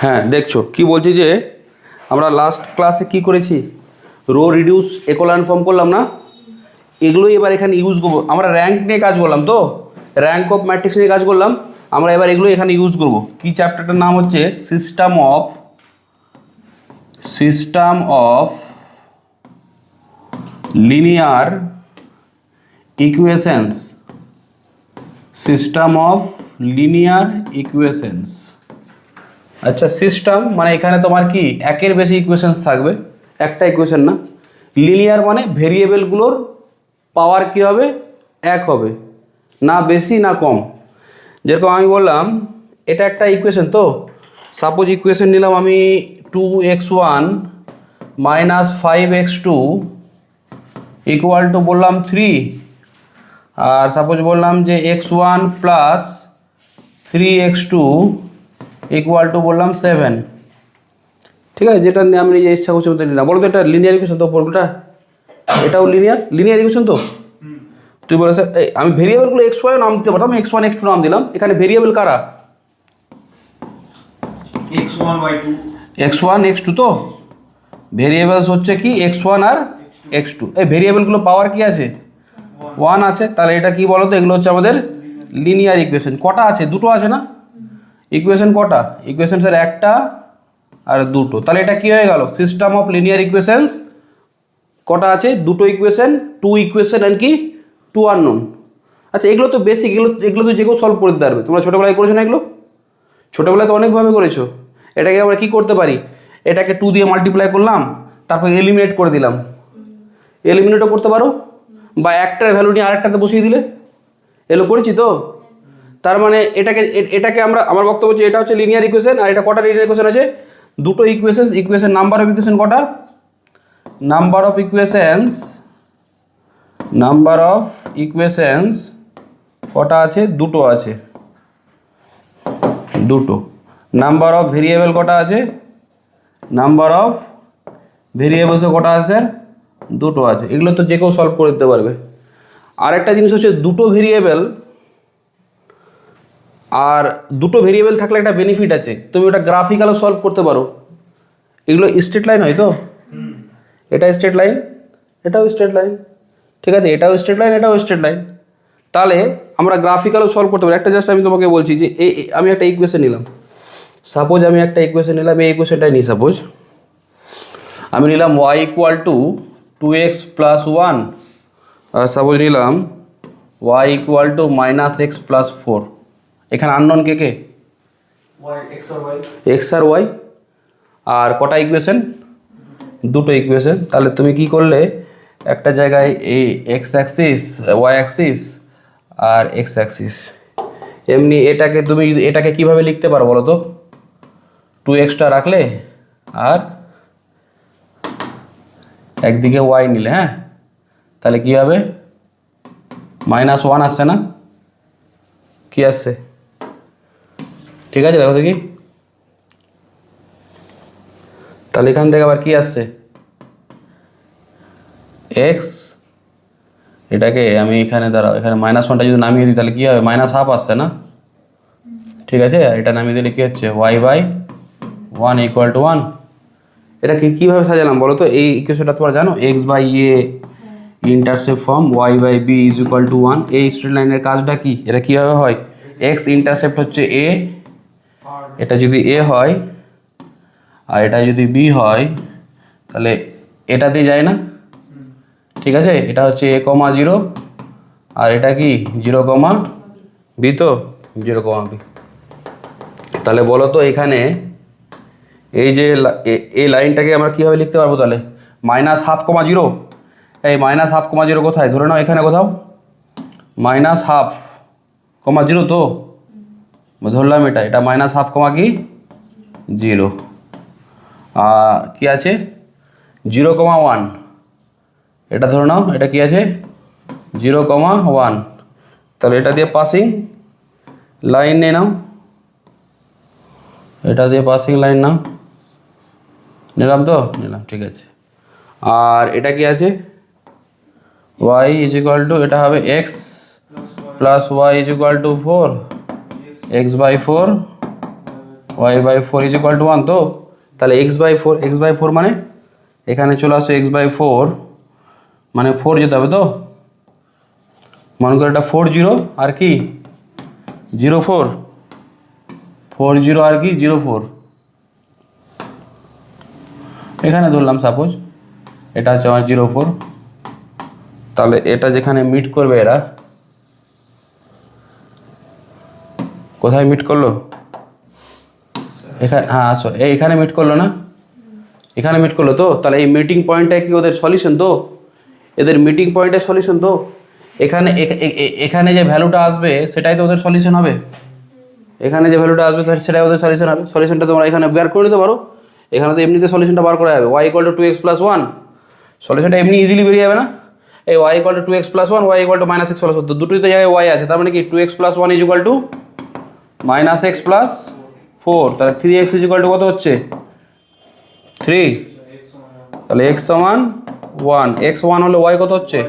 হ্যাঁ দেখছো কি বলছি যে আমরা লাস্ট ক্লাসে কি করেছি, রো রিডিউস একলায়ন ফর্ম করলাম না, এগুলোই এবার এখানে ইউজ করবো। আমরা র্যাঙ্ক নিয়ে কাজ করলাম তো, র্যাঙ্ক অফ ম্যাট্রিক্স নিয়ে কাজ করলাম, আমরা এবার এগুলো এখানে ইউজ করব। কি চ্যাপ্টারটার নাম হচ্ছে system of linear equations. System of linear equations. আচ্ছা, সিস্টেম মানে এখানে তোমার কি একের বেশি ইকুয়েশনস থাকবে, একটা ইকুয়েশন না। লিনিয়ার মানে ভেরিয়েবলগুলোর পাওয়ার কি হবে, এক হবে, না বেশি না কম। যেরকম আমি বললাম এটা একটা ইকুয়েশন, তো সাপোজ ইকুয়েশন নিলাম আমি 2x1 minus 5x2 equal to বললাম 3, আর সাপোজ বললাম যে x1 plus 3x2 equal to বললাম 7। ঠিক আছে, যেটা আমি নিজে ইচ্ছা করছি ওটা নিলাম। বলো তো এটা লিনিয়ার ইকুয়েশন তো পড়বোটা, এটাও লিনিয়ার ইকুয়েশন তো। তুই বলে আমি ভেরিয়েবলগুলো এক্স ওয়াই নাম দিতে পারতাম, x1 x2 নাম দিলাম। এখানে ভেরিয়েবল কারা, x1 x2, তো ভেরিয়েবলস হচ্ছে কি x1 আর x2। এই ভেরিয়েবলগুলো পাওয়ার কি আছে, 1 আছে। তাহলে এটা কি বলো তো, এগুলো হচ্ছে আমাদের লিনিয়ার ইকুয়েশন। কটা আছে, দুটো আছে না ইকুয়েশন, কটা ইকুয়েশন স্যার, একটা আর দুটো। তাহলে এটা কি হয়ে গেল, সিস্টেম অফ লিনিয়ার ইকুয়েশনস। কটা আছে, দুটো ইকুয়েশন, 2 ইকুয়েশন এন্ড কি 2 আননোন। আচ্ছা, এগুলো তো বেসিক, এগুলো তো যে কেউ সলভ করে দিতে পারবে। তোমরা ছোটোবেলায় করেছো না এগুলো, ছোটোবেলায় তো অনেকভাবে করেছো। এটাকে আমরা কী করতে পারি, এটাকে 2 দিয়ে মাল্টিপ্লাই করলাম, তারপর এলিমিনেট করে দিলাম, এলিমিনেটও করতে পারো, বা একটার ভ্যালু নিয়ে আরেকটাতে বসিয়ে দিলে। এগুলো করেছি তো। তার মানে এটাকে আমার বক্তব্য হচ্ছে এটা হচ্ছে লিনিয়ার ইকুয়েশন। আর এটা কটা লিনিয়ার ইকুয়েশন আছে, দুটো ইকুয়েশন নাম্বার অফ ইকুয়েশন কটা, নাম্বার অফ ইকুয়েশনস কটা আছে, দুটো আছে, দুটো। নাম্বার অফ ভেরিয়েবল কটা আছে, নাম্বার অফ ভেরিয়েবলসও কটা আছে, দুটো আছে। এগুলো তো যে কেউ সলভ করে দিতে পারবে। আরেকটা জিনিস হচ্ছে দুটো ভেরিয়েবল, আর দুটো ভেরিয়েবল থাকলে একটা বেনিফিট আছে, তুমি ওটা গ্রাফিক্যালও সলভ করতে পারো। এগুলো স্ট্রেট লাইন হয় তো, এটা স্ট্রেট লাইন, এটাও স্ট্রেট লাইন, ঠিক আছে, এটাও স্ট্রেট লাইন, এটাও স্ট্রেট লাইন। তাহলে আমরা গ্রাফিক্যালও সলভ করতে পারি। একটা জাস্ট আমি তোমাকে বলছি যে আমি একটা ইকুয়েশন নিলাম, সাপোজ আমি একটা ইকুয়েশন নিলাম, এই ইকুয়েশনটাই নিই। সাপোজ আমি নিলাম y equal to 2x plus 1, আর সাপোজ নিলাম y equal to minus x plus 4। এখানে আননোন কে কে, এক্স আর ওয়াই। আর কটা ইকুয়েশন, দুটো ইকুয়েশন। তাহলে তুমি কি করলে, একটা জায়গায় এই এক্স অ্যাক্সিস, ওয়াই অ্যাক্সিস আর এক্স অ্যাক্সিস। এমনি এটাকে কিভাবে লিখতে পারো বলো তো, 2xটা রাখলে আর একদিকে ওয়াই নিলে, হ্যাঁ, তাহলে কি হবে, -1 আসছে না, কি আসছে, ঠিক আছে দেখো দেখি। তাহলে এখান থেকে আবার কি আসছে, এক্স। এটাকে আমি এখানে দাঁড়াও, এখানে -1টা যদি নামিয়ে দিই তাহলে কি হবে, -1/2 আসছে না, ঠিক আছে। এটা নামিয়ে দিলে কি হচ্ছে, y/1 ইকুয়াল টু 1। এটা কীভাবে সাজালাম বলো তো, এই ইকুয়েশনটা তোমরা জানো, x/a intercept form y/b is equal to 1। এই স্ট্রেট লাইনের কাজটা কি, এটা কীভাবে হয়, x ইন্টারসেপ্ট হচ্ছে a, এটা যদি a হয় আর এটা যদি b হয় তাহলে এটা দিয়ে যায় না, ঠিক আছে। এটা হচ্ছে a, 0, আর এটা কি 0, b, তো 0, b। তাহলে বলো তো এখানে এই যে এই লাইনটাকে আমরা কীভাবে লিখতে পারবো, তাহলে -0, এই -0, কোথায়, ধরে নাও এখানে কোথাও -0, তো ধরলাম এটা -0, কি 0, কি আছে 0, 1, এটা ধরে নাও, এটা কি আছে 0, 1। তাহলে এটা দিয়ে পাসিং লাইন নিয়ে নাও, এটা দিয়ে পাসিং লাইন নাও, নিলাম তো, নিলাম, ঠিক আছে। আর এটা কি আছে, y ইজ ইকুয়াল টু, এটা হবে x plus y is equal two 4, x/4 y/4 is equal to 1 তো, তাহলে x/4 মানে এখানে চলে আসো x/4 মানে 4 যেতে হবে তো, মনে করো এটা 40 আর কি 04, 40 আর কি 04, এখানে ধরলাম সাপোজ এটা হচ্ছে আমার 04, তাহলে এটা যেখানে মিট করবে এরা কোথায় মিট করলো, এখানে, হ্যাঁ আসো এইখানে মিট করলো না, এখানে মিট করলো তো, তাহলে এই মিটিং পয়েন্টটা কি ওদের সলিউশন তো, এদের মিটিং পয়েন্টের সলিউশন তো, এখানে এখানে যে ভ্যালুটা আসবে সেটাই তো ওদের সলিউশন হবে, এখানে যে ভ্যালুটা আসবে সেটাই ওদের সলিউশন হবে। সলিউশনটা তোমরা এখানে বের করে নিতে পারো, এখানে তো এমনিতে সলিউশনটা বার করা যাবে, y = 2x + 1, সলিউশনটা এমনি ইজিলি বেরিয়ে যাবে না, এই y = 2x + 1, y = -x + 4, দুটোই তো জায়গায় y আছে, তার মানে কি 2x + 1 = -x + 4, তাহলে 3x = কত হচ্ছে 3, তাহলে x সমান 1, x 1 হলে y কত হচ্ছে,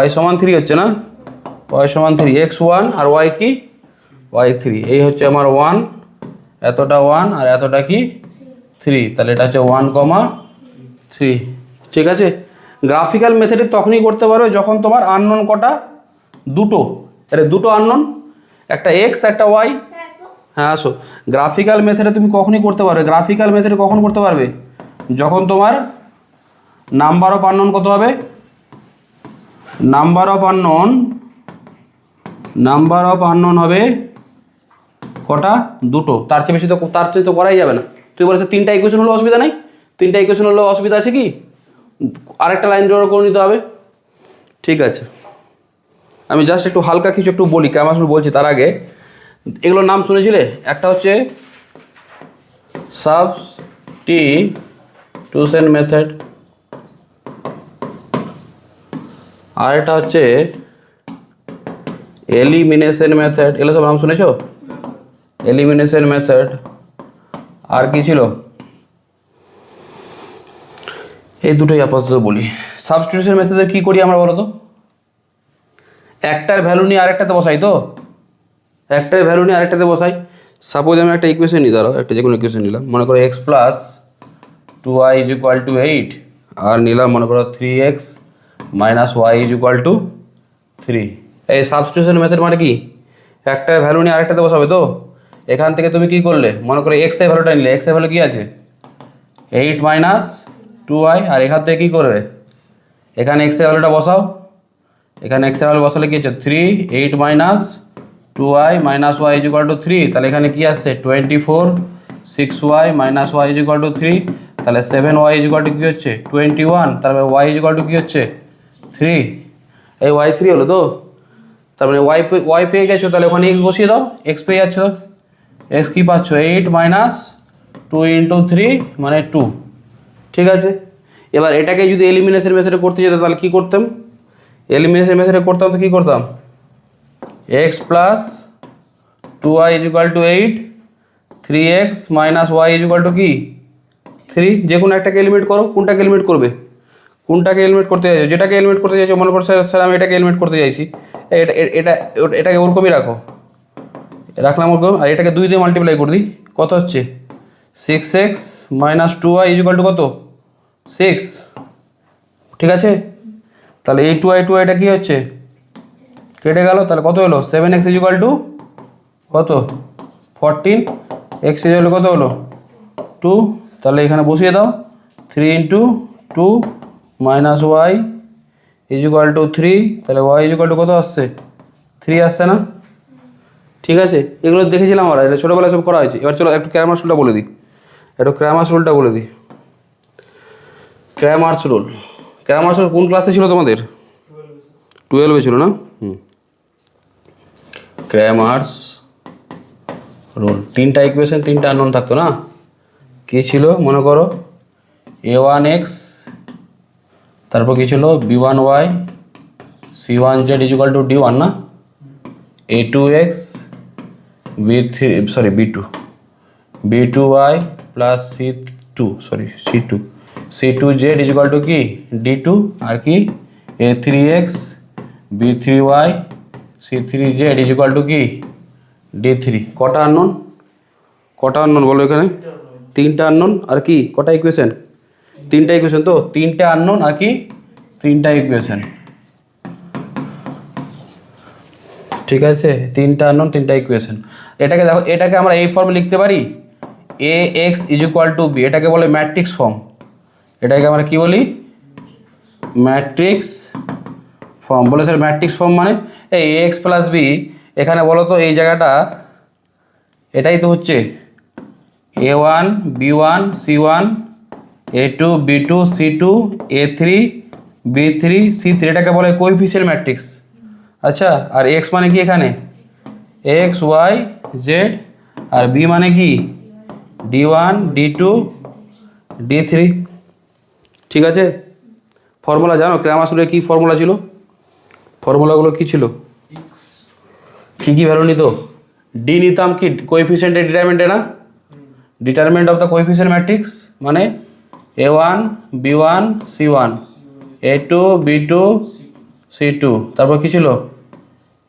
y সমান 3 হচ্ছে না, y সমান 3, x 1 আর y কি y 3, এই হচ্ছে আমার 1, এতটা 1 আর এতটা কি 3, তাহলে এটা হচ্ছে 1,3, ঠিক আছে। গ্রাফিক্যাল মেথডে তখনই করতে পারবে যখন তোমার আননোন কটা দুটো, এটা দুটো আননোন, একটা x একটা y, হ্যাঁ আসো, গ্রাফিক্যাল মেথডে তুমি কখনই করতে পারবে, গ্রাফিক্যাল মেথডে কখন করতে পারবে, যখন তোমার নাম্বার অফ আননোন কত হবে, নাম্বার অফ আননোন হবে কটা দুটো, তার চেয়ে বেশি তো করাই যাবে না। তুই বলেছে 3টা ইকুয়েশন হলো অসুবিধা নাই, 3টা ইকুয়েশন হলো অসুবিধা আছে কি, আরেকটা লাইন ড্র করে নিতে হবে, ঠিক আছে। আমি জাস্ট একটু হালকা কিছু একটু বলি, কেমন আসলে বলছি তার আগে, এগুলোর নাম শুনেছিলে, একটা হচ্ছে সাবস্টিটিউশন মেথড, আর এটা হচ্ছে এলিমিনেশন মেথড, এগুলো সব নাম শুনেছো, এলিমিনেশন মেথড, আর কি ছিল, এই দুটোই আপাতত বলি। সাবস্টিটিউশন মেথডে কি করি আমরা বলো তো, একটার ভ্যালু নিয়ে আরেকটাতে বসাই তো, একটার ভ্যালু নিয়ে আরেকটাতে বসাই। সাপোজ আমি একটা ইকুয়েশন নিই, ধরো একটা যে কোনো ইকুয়েশন নিলাম, মনে করো x + 2y = 8, আর নিলাম মনে করো 3x - y = 3। এই সাবস্টিটিউশন মেথড মানে কি, একটার ভ্যালু নিয়ে আরেকটাতে বসাবে তো, এখান থেকে তুমি কি করলে, মনে করো x এর ভ্যালুটা নিলে, x এর ভ্যালু কি আছে 8 - 2y, আর এখান থেকে কী করবে, এখানে x এর ভ্যালুটা বসাও, এখানে x এর ভ্যালু বসালে কি হচ্ছে 3, 8 - 2y - y = 3, তাহলে এখানে কি আসছে 24, 6y - y = 3, তাহলে 7y = কি হচ্ছে 21, তারপরে y = কি হচ্ছে 3, এই y 3 হলো তো, তার মানে y পেয়ে গেছো, তাহলে ওখানে x বসিয়ে দাও, x পেয়ে যাচ্ছ, x কি পাচ্ছ 8 - 2 × 3 মানে 2, ঠিক আছে। এবার এটাকে যদি এলিমিনেশন মেথডে করতে যেত তাহলে কী করতাম, এলিমিনেশন মেথডে করতাম তো কী করতাম, x + 2y = 8, 3x - y = কি 3, যে কোনো একটাকে এলিমিনেট করো, কোনটাকে এলিমিনেট করবে, কোনটাকে এলিমিনেট করতে চাইছো, যেটাকে এলিমিনেট করতে চাইছো, মনে করো স্যার আমি এটাকে এলিমিনেট করতে চাইছি, এটাকে ওরকমই রাখো, রাখলাম ওরকম, আর এটাকে 2 দিয়ে মাল্টিপ্লাই করে দিই, কত হচ্ছে 6x - 2y = কত 6, ঠিক আছে। তাহলে এই 2y এটা কী হচ্ছে কেটে গেল, তাহলে কত হলো 7x = কত 14, x হলো কত হলো 2, তাহলে এখানে বসিয়ে দাও 3 × 2 - y = 3, তাহলে y = কত আসছে 3 আসছে না, ঠিক আছে। এগুলো দেখেছিলাম আমরা, এটা ছোটোবেলায় সব করা হয়েছে। এবার চলো একটু ক্র্যামার্স রুলটা বলে দিই, ক্র্যামার্স রুল কোন ক্লাসে ছিল তোমাদের, 12-এ ছিল না, ক্র্যামার্স রুল, 3টা ইকুয়েশন 3টা আননোন থাকতো না, কী ছিল মনে করো a1x, তারপর কী ছিল b1y c1z = d1 না, a2x b2y + c2z কি d2, আর কি a3x b3y c3z কি d3, কটা আননোন, কটা আননোন বলো এখানে? তিনটা আননোন আর কি কটা ইকুয়েশন? তিনটা ইকুয়েশন তো, তিনটা আননোন আর কি তিনটা ইকুয়েশন, ঠিক আছে? তিনটা আননোন তিনটা ইকুয়েশন। এটাকে দেখো, এটাকে আমরা এই ফর্মে লিখতে পারি, A X is equal to B, এটাকে বলে ম্যাট্রিক্স ফর্ম। এটাকে আমরা কি বলি? Matrix form. বলে স্যার ম্যাট্রিক্স ফর্ম মানে এই এ এক্স প্লাস বি, এখানে বলো তো এই জায়গাটা এটাই তো হচ্ছে A one B one C one A two B two C two A three B three C three, এটাকে বলে কোএফিসিয়েন্ট ম্যাট্রিক্স। আচ্ছা, আর এক্স মানে কি এখানে এক্স ওয়াই জেড, আর বি মানে কি D one D two D three, ঠিক আছে? ফর্মুলা জানো ক্রামার রুলে কী ফর্মুলা ছিল? ফর্মুলাগুলো কী ছিল? কী ভ্যালু নিত? ডি নিতাম কি কোএফিসিয়েন্টের ডিটারমিনেন্টে না, determinant of the coefficient matrix মানে A one B one C one A two B two C two, তারপর কী ছিল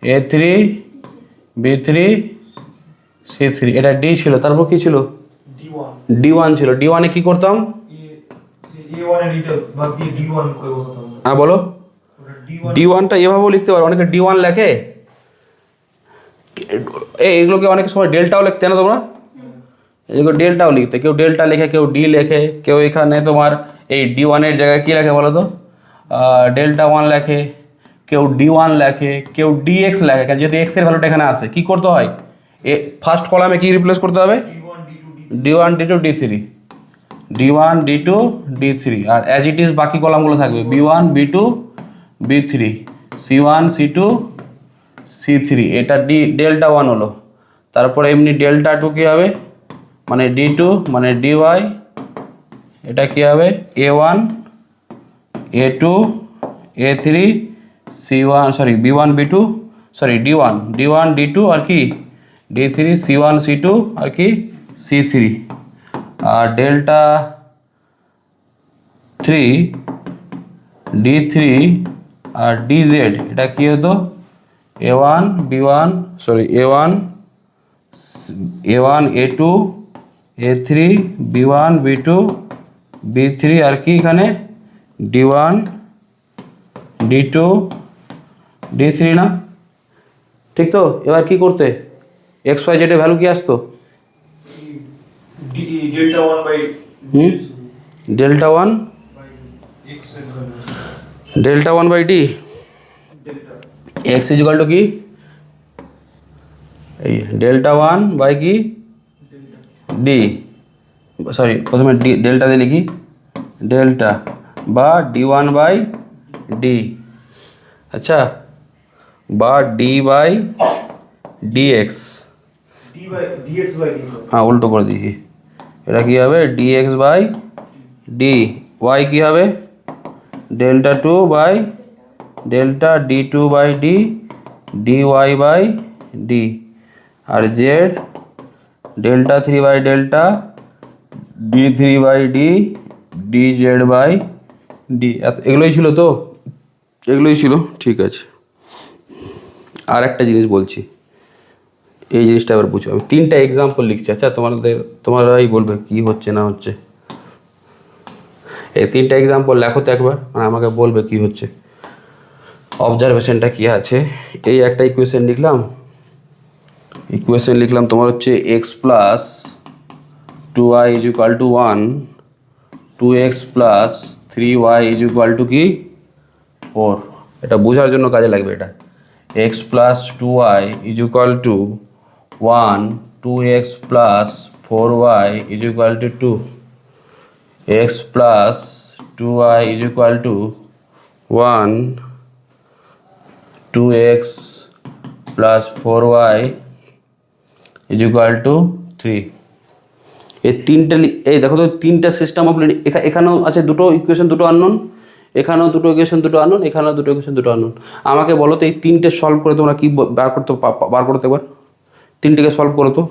A three B three C three, এটা ডি ছিল। তারপর কী ছিল? ডি ওয়ান ছিল। ডি ওয়ানে কী করতাম? হ্যাঁ বলো। ডি ওয়ানটা এভাবেও লিখতে পারো, অনেকে ডি ওয়ান লেখে, এগুলোকে অনেক সময় ডেল্টাও লিখতে না তোমরা, এগুলো ডেল্টাও লিখতে, কেউ ডেল্টা লেখে কেউ ডি লেখে, কেউ এখানে তোমার এই ডি ওয়ানের জায়গায় কী লেখে বলো তো ডেল্টা ওয়ান লেখে, কেউ ডি ওয়ান লেখে, কেউ ডি এক্স লেখে। কারণ যদি এক্সের ভ্যালুটা এখানে আসে কী করতে হয়, ফার্স্ট কলামে কী রিপ্লেস করতে হবে? D one D two D three, D one D two D three, আর অ্যাজ ইট ইজ বাকি কলামগুলো থাকবে B one B two B three C one C two C three, এটা ডি ডেল্টা ওয়ান হলো। তারপরে এমনি ডেল্টা টু কী হবে মানে ডি টু মানে ডি ওয়াই, এটা কী হবে A one A two A three C one sorry B one B two sorry D one D two আর কি D three C one C two আর কি সি থ্রি, আর ডেল্টা থ্রি ডি থ্রি আর D Z, এটা কী হতো A one B one sorry A one A two A three B one B two B three আর কি এখানে D one D two D three না, ঠিক তো? এবার কি করতে এক্স ওয়াই জেডের ভ্যালু কি আসতো? Delta one by D X is equal to কি এই ডেল্টা ওয়ান বাই কি ডি, সরি প্রথমে ডি ডেল্টা দিয়ে লিখি ডেল্টা বা ডি ওয়ান বাই ডি, আচ্ছা বা ডি বাই ডি এক্স, হ্যাঁ উল্টো করে দিয়েছি, এটা কী হবে D X by D, Y কী হবে delta two by delta D two by D D Y by D, আর Z delta three by delta D three by D D Z by D, এগুলোই ছিল তো, এগুলোই ছিল, ঠিক আছে। আর একটা জিনিস বলছি, এই জিনিসটা এবার বুঝো, আমি তিনটা এক্সাম্পল লিখছি, আচ্ছা তোমরাই বলবে কি হচ্ছে না হচ্ছে। এই তিনটা এক্সাম্পল লেখো তো একবার, মানে আমাকে বলবে কি হচ্ছে, অবজারভেশনটা কি আছে। এই একটা ইকুয়েশন লিখলাম তোমার হচ্ছে X plus two Y is equal to one, two X plus three Y is equal to কি ফোর। এটা বোঝার জন্য কাজে লাগবে। এটা X plus two Y is equal to one, two X plus four Y is equal to two, X plus two Y is equal to one, two X plus four Y is equal to three. এই তিনটে এই দেখো তো তিনটা system of এখানেও আছে দুটো equation দুটো আননোন, এখানেও দুটো ইকুয়েশন দুটো আননোন, এখানেও দুটো ইকুয়েশন দুটো আননোন। আমাকে বলো তো এই তিনটে সলভ করে তোমরা কি বার করতে পার? তিনটেকে সলভ করো তো,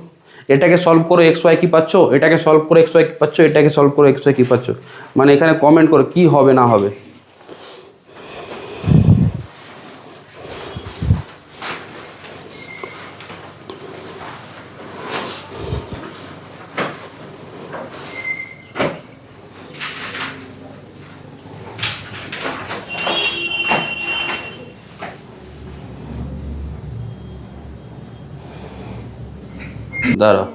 এটাকে সলভ করে এক্স ওয়াই কী পাচ্ছ, এটাকে সলভ করে এক্স ওয়াই কী পাচ্ছ, এটাকে সলভ করে এক্স ওয়াই কী পাচ্ছ, মানে এখানে কমেন্ট করো কী হবে না হবে। দাঁড়াও,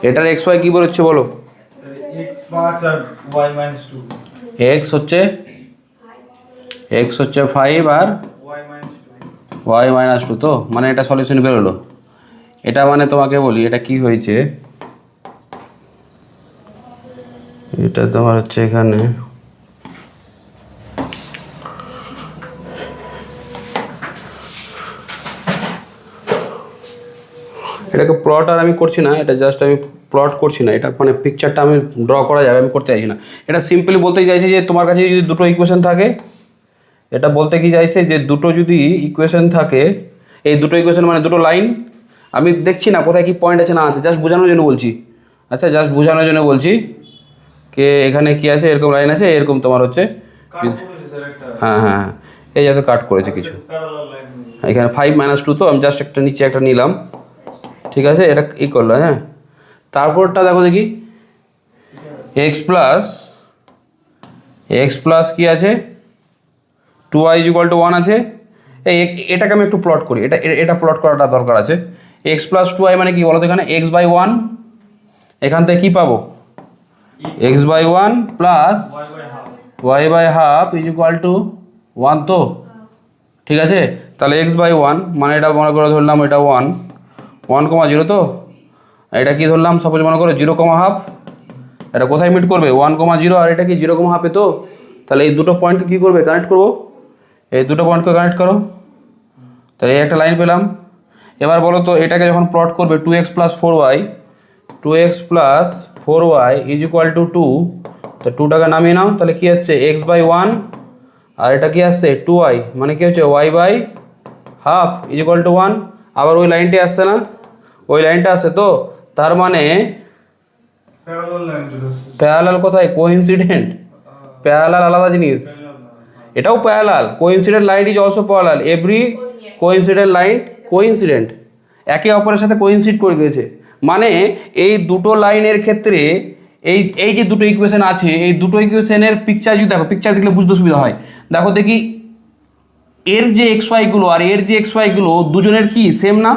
এটার এক্স ওয়াই কী বেরোচ্ছে বলো? এক্স হচ্ছে 5 আর ওয়াই -2, তো মানে এটা সলিউশন বেরোলো। এটা মানে তোমাকে বলি এটা কি হয়েছে, এটা তোমার হচ্ছে এখানে এটাকে প্লট আর আমি করছি না, এটা জাস্ট আমি প্লট করছি না, এটা মানে পিকচারটা আমি ড্র করা যাবে, আমি করতে চাইছি না। এটা সিম্পলি বলতে চাইছি যে তোমার কাছে যদি দুটো ইকুয়েশন থাকে, এটা বলতে কি চাইছে যে দুটো যদি ইকুয়েশন থাকে, এই দুটো ইকুয়েশন মানে দুটো লাইন, আমি দেখছি না কোথায় কি পয়েন্ট আছে না আছে, জাস্ট বোঝানোর জন্য বলছি। আচ্ছা, জাস্ট বোঝানোর জন্য বলছি কে এখানে কি আছে, এরকম লাইন আছে, এরকম তোমার হচ্ছে, হ্যাঁ হ্যাঁ হ্যাঁ, এই যাতে কাট করেছে কিছু, এখানে 5 - 2, তো আমি জাস্ট একটা নিচে একটা নিলাম, ঠিক আছে, এটা ই করলো। হ্যাঁ, তারপরটা দেখো দেখি, এক্স প্লাস কি আছে, 2y = 1 আছে। এটাকে আমি একটু প্লট করি, এটা প্লট করাটা দরকার আছে। এক্স প্লাস 2y মানে কি বলো তো, এখানে x/1, এখান থেকে কী পাবো, x/1 প্লাস y/2 = 1, তো ঠিক আছে। তাহলে x/1 মানে এটা মনে করে ধরলাম এটা 1,0, তো এটা কি ধরলাম, সাপোজ মনে করো 0,5, এটা কোথায় মিট করবে, 1,0, আর এটা কি 0,5, তো তাহলে এই দুটো পয়েন্টকে কী করবে, কানেক্ট করবো, এই দুটো পয়েন্টকে কানেক্ট করো, তাহলে এই একটা লাইন পেলাম। এবার বলো তো এটাকে যখন প্লট করবে 2x + 4y = 2, তো 2টাকে নামিয়ে নাও, তাহলে কী হচ্ছে x/1, আর এটা কি আসছে 2y, মানে কি হচ্ছে y/2 = 1। আবার ওই লাইনটি আসছে না, ওই লাইনটা আসছে, তো তার মানে প্যারালাল কোথায়, কোইন্সিডেন্ট, প্যারালাল আলাদা জিনিস, এটাও parallel, coincident line is also parallel, every coincident line coincident, একে অপরের সাথে কোইন্সিড করে গেছে। মানে এই দুটো লাইনের ক্ষেত্রে এই যে দুটো ইকুয়েশন আছে, এই দুটো ইকুয়েশনের পিকচার যদি দেখো, পিকচার দেখলে বুঝতে সুবিধা হয়। দেখো দেখি, এর যে XY গুলো আর এর যে XY গুলো দুজনের কি সেম না,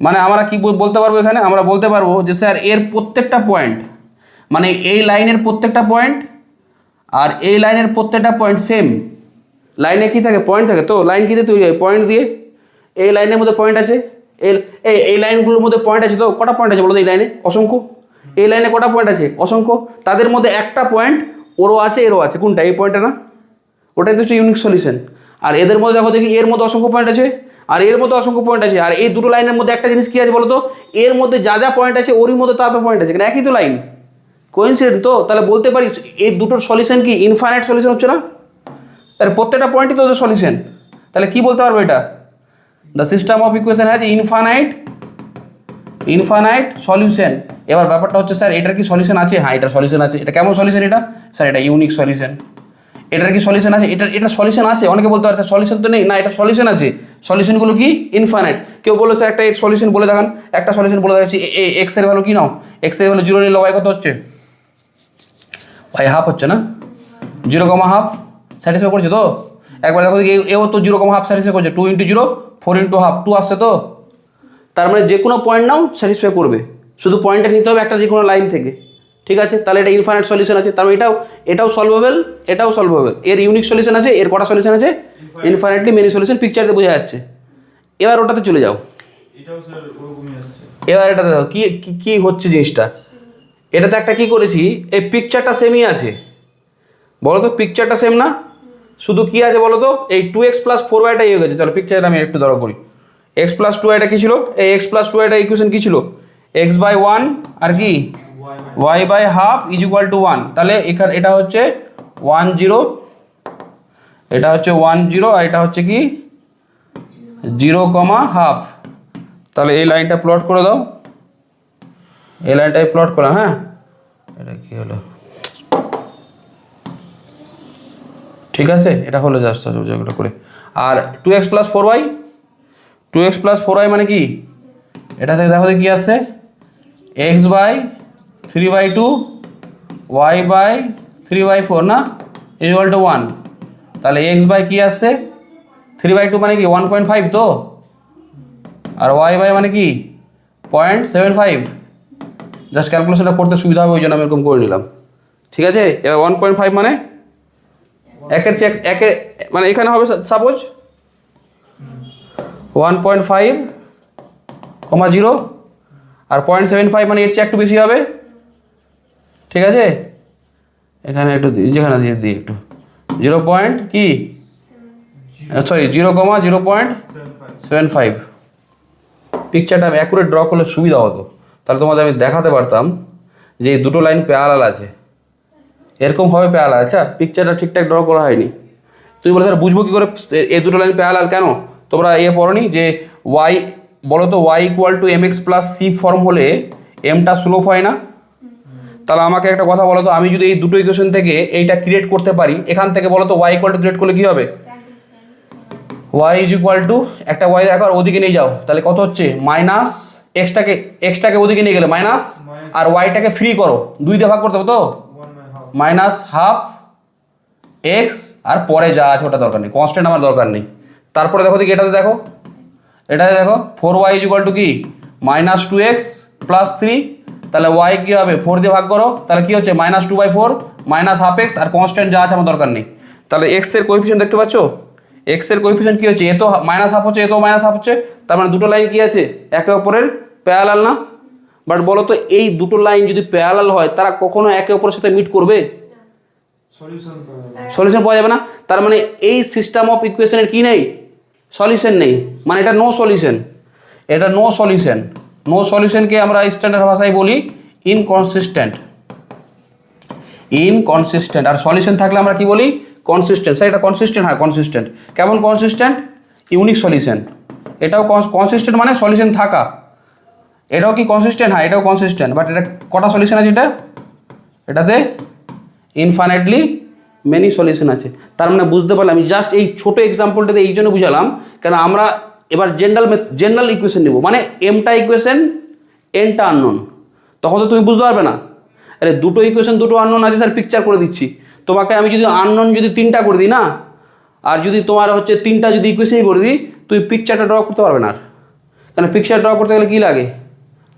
মানে আমরা কি বলতে পারবো এখানে, আমরা বলতে পারবো যে স্যার এর প্রত্যেকটা পয়েন্ট, মানে এই লাইনের প্রত্যেকটা পয়েন্ট আর এই লাইনের প্রত্যেকটা পয়েন্ট সেম। লাইনে কি থাকে, পয়েন্ট থাকে, তো লাইন কী দিয়ে তৈরি হয়, পয়েন্ট দিয়ে। এই লাইনের মধ্যে পয়েন্ট আছে, এই লাইনগুলোর মধ্যে পয়েন্ট আছে, তো কটা পয়েন্ট আছে বলো তো এই লাইনে, অসংখ্য। এই লাইনে কটা পয়েন্ট আছে, অসংখ্য। তাদের মধ্যে একটা পয়েন্ট ওরও আছে এরও আছে, কোনটা, এই পয়েন্টটা না, ওটাই তো হচ্ছে ইউনিক সলিউশন। আর এদের মধ্যে দেখো দেখি, এর মধ্যে অসংখ্য পয়েন্ট আছে আর এর মধ্যে অসংখ্য পয়েন্ট আছে, আর এই দুটো লাইনের মধ্যে একটা জিনিস কী আছে বলো তো, এর মধ্যে যা যা পয়েন্ট আছে ওরই মধ্যে তা তো পয়েন্ট আছে, কারণ একই তো লাইন, কোইন্সিডেন্ট। তো তাহলে বলতে পারি এই দুটোর সলিউশন কি ইনফাইনাইট সলিউশন হচ্ছে না, তার প্রত্যেকটা পয়েন্টই তো সলিউশন। তাহলে কি বলতে পারবো এটা, the system of equation has infinite solution. এবার ব্যাপারটা হচ্ছে স্যার এটার কি সলিউশন আছে, হ্যাঁ এটার সলিউশন আছে। এটা কেমন সলিউশন, এটা স্যার এটা ইউনিক সলিউশন। এটার কি সলিউশন আছে, এটা সলিউশন আছে। অনেকে বলতে পারে স্যার সলিউশন তো নেই, না এটা সলিউশন আছে। সলিউশনগুলো কি ইনফাইনাইট। কেউ বললো স্যার একটা সলিউশন বলে দেখান, একটা সলিউশন বলে দেখাচ্ছি, এক্স এর ভ্যালু কি নাও, এক্স এর ভ্যালু 0 নিলে ওয়াই কত হচ্ছে, ওয়াই হাফ হচ্ছে না, 0,5 স্যাটিসফাই করছে তো। একবার দেখো এও তো 0,5 স্যাটিসফাই করছে, 2 × 0 4 × 1/2 2 আসছে তো। তার মানে যে কোনো পয়েন্ট নাও স্যাটিসফাই করবে, শুধু পয়েন্টটা নিতে হবে একটা যে কোনো লাইন থেকে, ঠিক আছে। তাহলে এটা ইনফাইনাইট সলিউশন আছে, তার মানে এটাও সলভেবল, এটাও সলভেবল। এর ইউনিক সলিউশন আছে, এর কটা সলিউশন আছে, ইনফাইনাইটলি মেনি সলিউশন, পিকচারে বোঝা যাচ্ছে। এবার ওটাতে চলে যাও, এবার এটাতে দেখো কি হচ্ছে জিনিসটা। এটাতে একটা কি করেছি, এই পিকচারটা সেমই আছে, বলো তো পিকচারটা সেম না, শুধু কি আছে বলো তো, এই 2x + 4yটা হয়ে গেছে। চলো পিকচারটা আমি একটু ধরো করি, x + 2yটা কী ছিল, এই x + 2yটা ইকুয়েশন কী ছিল, x/1 আর কি y/2 = 1। তাহলে এখানে এটা হচ্ছে 1,0, এটা হচ্ছে 1,0 আর এটা হচ্ছে কি 0,5। তাহলে এই লাইনটা প্লট করে দাও, এই লাইনটাই প্লট করা। হ্যাঁ, এটা কি হলো, ঠিক আছে, এটা হলো জাস্ট জায়গাটা করে। আর 2x + 4y মানে কি, এটা থেকে দেখো কি আসছে, x/3/2 y/3/4 না, = 1। তাহলে x কি আসছে 3/2 মানে কি 1.5 তো, আর y মানে কি 0.75, জাস্ট ক্যালকুলেশনটা করতে সুবিধা হবে ওই জন্য আমি এরকম করে নিলাম। ঠিক আছে, এবার 1.5 মানে একের চেয়ে একের মানে এখানে হবে সাপোজ 1.5, 0 আর 0.75 মানে এর চেয়ে একটু বেশি হবে। ঠিক আছে, এখানে একটু যেখানে দিয়ে দিই একটু 0 পয়েন্ট কি সরি 0,0.75। পিকচারটা আমি অ্যাকুরেট ড্র করলে সুবিধা হতো, তাহলে তোমাদের আমি দেখাতে পারতাম যে এই দুটো লাইন প্যারালাল আছে, এরকম হবে প্যারালাল। আচ্ছা, পিকচারটা ঠিকঠাক ড্র করা হয়নি। তুমি বলে স্যার বুঝবো কী করে এই দুটো লাইন প্যারালাল? কেন তোমরা পড়োনি যে ওয়াই বলো তো y = mx + c ফর্ম হলে এমটা স্লোপ হয় না? তাহলে আমাকে একটা কথা বলো তো, আমি যদি এই দুটো ইকুয়েশন থেকে এইটা ক্রিয়েট করতে পারি, এখান থেকে বলো তো y = ক্রিয়েট করলে কী হবে? y = একটা y দেখো আর ওদিকে নিয়ে যাও, তাহলে কত হচ্ছে মাইনাস এক্সটাকে ওদিকে নিয়ে গেলে মাইনাস, আর ওয়াইটাকে ফ্রি করো 2 দিয়ে ভাগ করতে হবে তো -12 x, আর পরে যা আছে ওটা দরকার নেই, কনস্ট্যান্ট আমার দরকার নেই। তারপরে দেখো দেখি এটাতে দেখো 4y = কি -2x + 3, তাহলে y কী হবে 4 দিয়ে ভাগ করো, তাহলে কি হচ্ছে -2/4 -12x, আর কনস্ট্যান্ট যা আছে আমার দরকার নেই। তাহলে x এর কোএফিসিয়েন্ট দেখতে পাচ্ছ, x এর কোএফিসিয়েন্ট কি হচ্ছে, এ তো -12 হচ্ছে, এ তো -12 হচ্ছে, তার মানে দুটো লাইন কি আছে একে অপরের প্যারালাল না? বাট বলো তো এই দুটো লাইন যদি প্যারালাল হয় তারা কখনো একে অপরের সাথে মিট করবে? সলিউশন পাওয়া যাবে না। তার মানে এই সিস্টেম অফ ইকুয়েশনের কি নেই, সলিউশন নেই, মানে এটা নো সলিউশন। এটা নো সলিউশন। নো সলিউশনকে আমরা স্ট্যান্ডার্ড ভাষায় বলি ইনকনসিস্টেন্ট। আর সলিউশন থাকলে আমরা কি বলি কনসিস্টেন্ট। স্যার এটা কনসিস্টেন্ট? হ্যাঁ কনসিস্টেন্ট। কেমন কনসিস্টেন্ট? Unique solution. এটাও কনসিস্টেন্ট মানে সলিউশন থাকা। এটাও কি কনসিস্টেন্ট? হ্যাঁ এটাও কনসিস্টেন্ট। বাট এটা কটা সলিউশন আছে? এটাতে ইনফাইনাইটলি মেনি সলিউশন আছে। তার মানে বুঝতে পারলাম, আমি জাস্ট এই ছোট এক্সাম্পলটাতে এই জন্য বুঝালাম কেন আমরা এবার জেনারেল ইকুয়েশন নেব, মানে এমটা ইকুয়েশন এনটা আননোন, তখন তো তুমি বুঝতে পারবে না। আরে দুটো ইকুয়েশন দুটো আননোন আছে স্যার, পিকচার করে দিচ্ছি তোমাকে। আমি যদি আননোন যদি 3টা করে দিই না, আর যদি তোমার হচ্ছে 3টা যদি ইকুয়েশনই করে দিই, তুমি পিকচারটা ড্র করতে পারবে না। কারণ পিকচার ড্র করতে গেলে কী লাগে,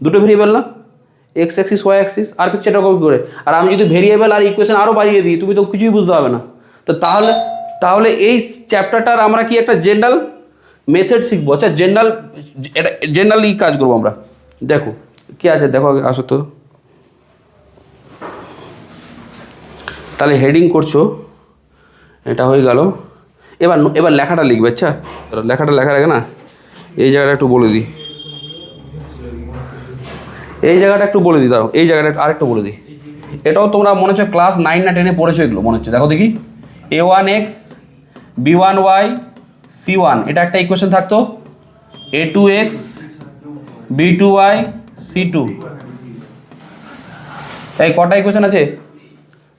দুটো ভেরিয়েবল না, এক্স অ্যাক্সিস ওয়াই অ্যাক্সিস, আর পিকচারটা কপি করে। আর আমি যদি ভেরিয়েবল আর ইকুয়েশন আরও বাড়িয়ে দিই, তুমি তো কিছুই বুঝতে পারবে না। তো তাহলে এই চ্যাপ্টারটার আমরা কি একটা জেনারেল মেথড শিখবো। আচ্ছা জেনারেলি কাজ করবো আমরা। দেখো কি আছে, দেখো আসো তো। তাহলে হেডিং করছো, এটা হয়ে গেল। এবার লেখাটা লিখবে। আচ্ছা লেখাটা লেখার আগে না এই জায়গাটা একটু বলে দিই, দাঁড়াও এই জায়গাটা আরেকটু বলে দিই। এটাও তোমরা মনে হচ্ছে ক্লাস 9 না 10 পড়েছো এগুলো মনে হচ্ছে। দেখো দেখি a1x b1y c1, এটা একটা ইকুয়েশন থাকতো। a2x b2y c2, এই কটা ইকুয়েশন আছে?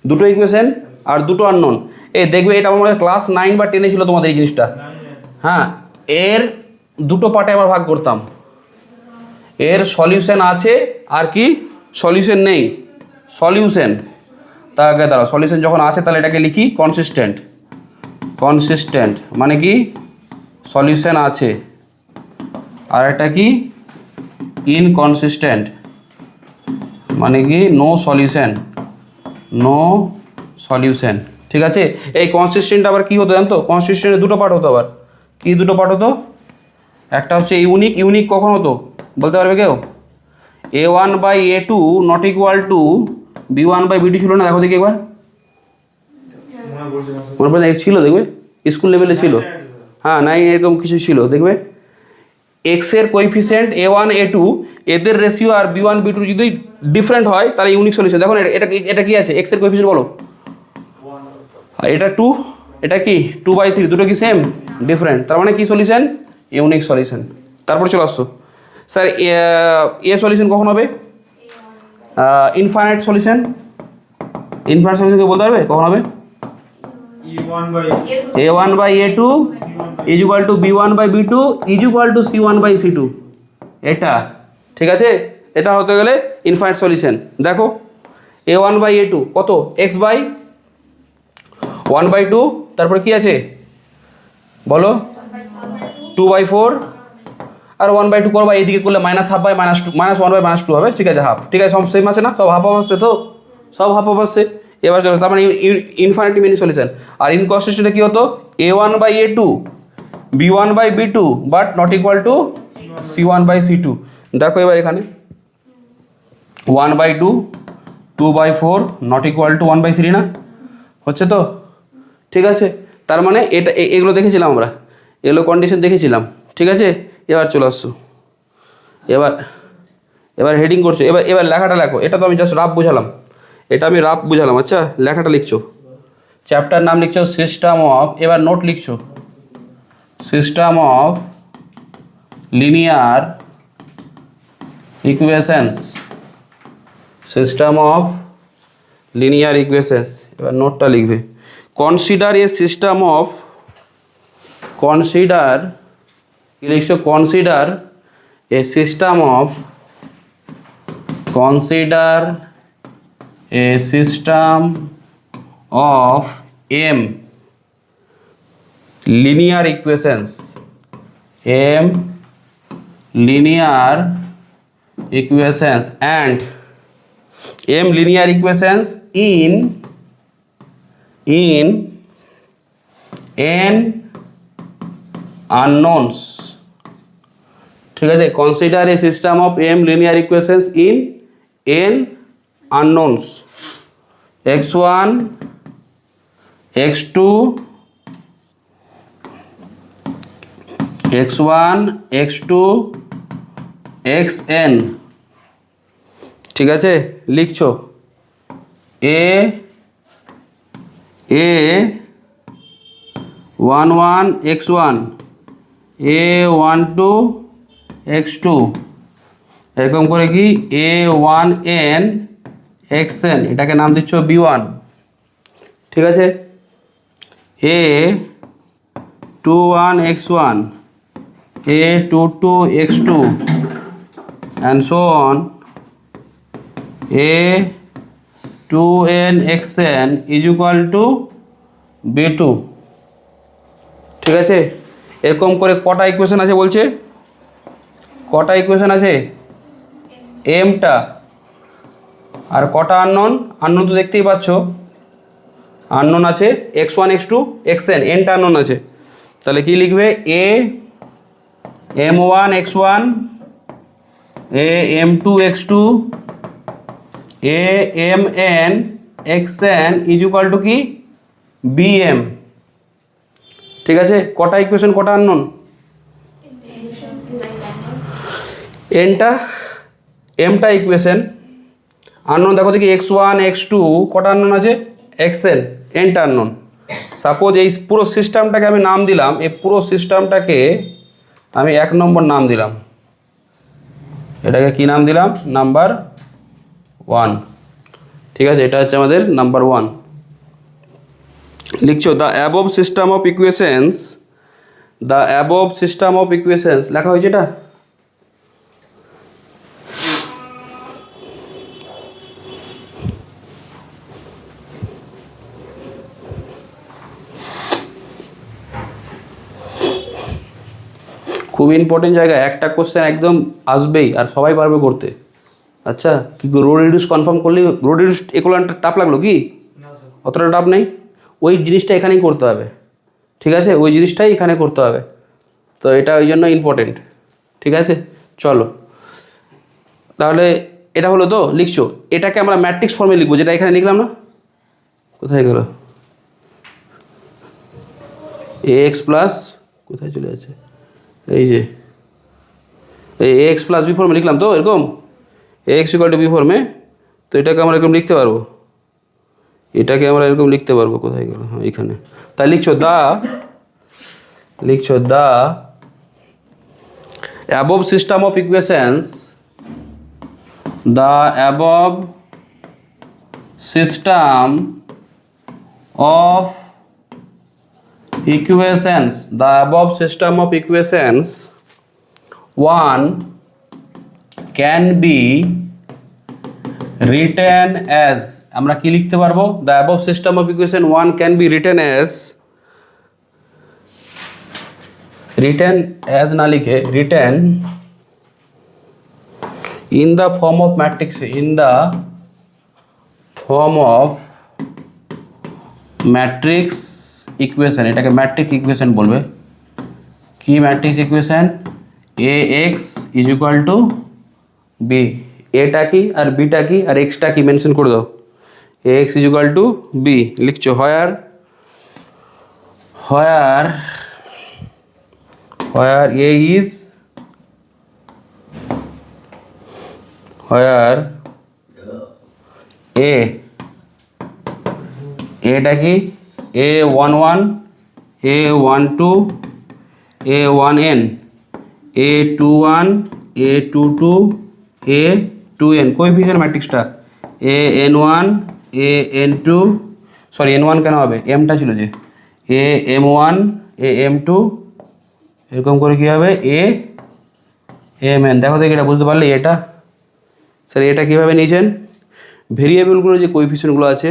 দুটো ইকুয়েশন আর দুটো আননোন। দেখবে এটা আমার ক্লাস 9 বা 10 ছিল তোমাদের এই জিনিসটা। হ্যাঁ, এর দুটো পার্টে আমরা ভাগ করতাম। এর সলিউশন আছে আর কি সলিউশন নেই। সলিউশন তাকে দাঁড়াও, সলিউশন যখন আছে তাহলে এটাকে লিখি কনসিস্টেন্ট মানে কি সলিউশন আছে, আর এটা কি ইনকনসিস্টেন্ট মানে কি নো সলিউশন। ঠিক আছে, এই কনসিস্টেন্ট আবার কি হতো জানতো? কনসিস্টেন্টের দুটো পার্ট হতো। আবার কি দুটো পার্ট হতো? একটা হচ্ছে ইউনিক কখন হতো বলতে পারবে কেউ? a1/a2 not equal to b1/b2 ছিল না? দেখো দেখি একবার, মনে পড়ে ছিল, দেখবে স্কুল লেভেলে ছিল। হ্যাঁ নাই এরকম কিছু ছিল, দেখবে এক্স এর কোএফিসিয়েন্ট a1 a2 এদের রেশিও আর b1 b2 যদি ডিফারেন্ট হয় তাহলে ইউনিক সলিউশন। দেখো এটা কি আছে? এক্স এর কোএফিসিয়েন্ট বলো। এটা 2, এটা কি 2/3, দুটো কি সেম ডিফারেন্ট, তার মানে কি সলিউশন? Unique solution. তারপর চলে আসছো স্যার এ সলিউশন কখন হবে? ইনফাইনাইট সলিউশন কি বলতে পারবে কখন হবে? a1/a2 = b1/b2 = c1/c2, এটা ঠিক আছে। এটা হতে গেলে ইনফাইনাইট সলিউশন। দেখো a1/a2 কত? x/1/2, তারপরে কি আছে বলো 2/4, আর 1/2 করবা, এইদিকে করলে -1/-2 -1/-2 হবে, ঠিক আছে, হাফ, ঠিক আছে, সব সেম আছে না, সব হাফ হাফ আসছে তো, সব হাফ হাফ আসছে। এবার চলো, তার মানে ইনফাইনাইট মেনি সলিউশন। আর ইনকনসিস্টেন্টে কি হতো, a1/a2 b1/b2 but not equal to c1/c2। দেখো এবার এখানে 1/2 2/4 নট ইকুয়াল টু 1/3 না, হচ্ছে তো, ঠিক আছে। তার মানে এটা এগুলো দেখেছিলাম আমরা, এগুলো কন্ডিশন দেখেছিলাম, ঠিক আছে। এবার চলে আসছো, এবার হেডিং করছো, এবার লেখাটা লেখো। এটা তো আমি জাস্ট রাফ বুঝালাম, এটা আমি রাফ বুঝালাম। আচ্ছা, লেখাটা লিখছো, চ্যাপ্টার নাম লিখছো সিস্টেম অফ, এবার নোট লিখছো system of linear equations, system of linear equations. এবার নোটটা লিখবে, consider a system of, consider কি লিখছো, consider a system of, consider a system of M linear equations, m linear equations and m linear equations in n unknowns, ঠিক আছে। consider a system of m linear equations in n unknowns, x1 x2 x1 x2 xn, ঠিক আছে। লিখছো a11 x1 a12 x2, এরকম করে কি a1n xn, এটাকে নাম দিচ্ছ b1, ঠিক আছে। a21 x1 a22 x2 and so on, a2n xn is equal to b2, ঠিক আছে। এরকম করে কটা ইকুয়েশন আছে বলছে, কটা ইকুয়েশন আছে, এমটা, আর কটা আননোন, আননোন তো দেখতেই পাচ্ছ, আননোন আছে x1 x2 xn, এনটা আননোন আছে। তাহলে কি লিখবে, a m1 x1 a m2 x2 a mn xn is equal to কি bm, ঠিক আছে। কটা ইকুয়েশন, কটা আননোন, এমটা ইকুয়েশন, আননোন দেখো দেখি x1 x2 কটা আননোন আছে, xn, এনটা আননোন। সাপোজ এই পুরো সিস্টেমটাকে আমি নাম দিলাম, এই পুরো সিস্টেমটাকে আমি 1 নম্বর নাম দিলাম, এটাকে কি নাম দিলাম, নাম্বার 1, ঠিক আছে। এটা হচ্ছে আমাদের নাম্বার 1। লিখছো the above system of equations, the above system of equations লেখা হয়েছে এটা। খুব ইম্পর্টেন্ট জায়গা, একটা কোশ্চেন একদম আসবেই আর সবাই পারবে করতে। আচ্ছা, কি রো রিডিউস কনফার্ম করলে, রো রিডিউস ইকুয়ালেন্টটা টাফ লাগলো কি, অতটা টাফ নেই, ওই জিনিসটা এখানেই করতে হবে, ঠিক আছে, ওই জিনিসটাই এখানে করতে হবে। তো এটা ওই জন্য ইম্পর্টেন্ট, ঠিক আছে। চলো তাহলে এটা হলো তো, লিখছো, এটাকে আমরা ম্যাট্রিক্স ফর্মে লিখবো, যেটা এখানে লিখলাম না, কোথায় গেল, ax প্লাস, কোথায় চলে যাচ্ছে, এই যে এই ax প্লাস বি ফর্মে লিখলাম তো, এরকম ax ইকুয়াল টু বি ফর্মে। তো এটাকে আমরা এরকম লিখতে পারবো, এটাকে আমরা এরকম লিখতে পারবো, কোথায় গেল, হ্যাঁ এখানে। তাই লিখছো the above system of equations, the above system of equations, the above system of equations 1 can be written as, আমরা কি লিখতে পারবো, the above system of equation 1 can be written as written as ना लिखे, written in the form of matrix, in the form of matrix equation, এটাকে matrix equation বলবে। কি matrix equation? A X is equal to B, এটা কি আর beta কি আর extra কি mention করে দাও। A X is equal to B লিখছো, হোয়ার এ ইজ, হোয়ার এটা কি A11 A12 A1n A21 A22 A2n coefficient ম্যাট্রিক্সটা an1 an2, sorry n1 কেন হবে, এমটা ছিল যে am1 am2, এরকম করে কী হবে amn। দেখো দেখি এটা বুঝতে পারলে, এটা স্যার এটা কীভাবে নিয়েছেন, ভেরিয়েবলগুলো যে কোএফিসিয়েন্টগুলো আছে,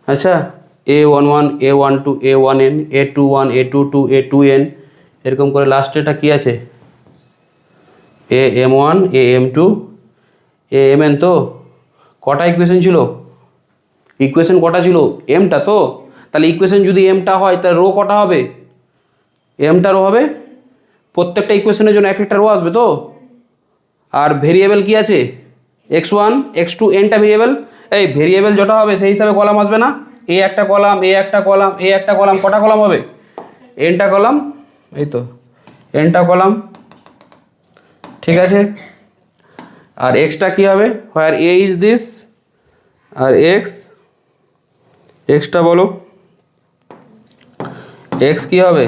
আচ্ছা A11 A12 A1n A21 A22 A2n এরকম করে লাস্টেটা কি আছে am1 am2 amn। তো কটা ইকুয়েশন ছিল, ইকুয়েশন কটা ছিল, এমটা তো, তাহলে ইকুয়েশন যদি এমটা হয় তাহলে রো কটা হবে, এমটা রো হবে, প্রত্যেকটা ইকুয়েশনের জন্য এক একটা রো আসবে তো। আর ভেরিয়েবল কি আছে x1 x2 nটা ভেরিয়েবল, এই ভেরিয়েবল যেটা হবে সেই হিসাবে কলাম আসবে না, এ একটা কলাম এ একটা কলাম এ একটা কলাম, কটা কলাম হবে, এনটা কলাম, এই তো এনটা কলাম, ঠিক আছে। আর এক্সটা কী হবে, হোয়ার এ ইজ দিস, আর এক্সটা বলো, এক্স কী হবে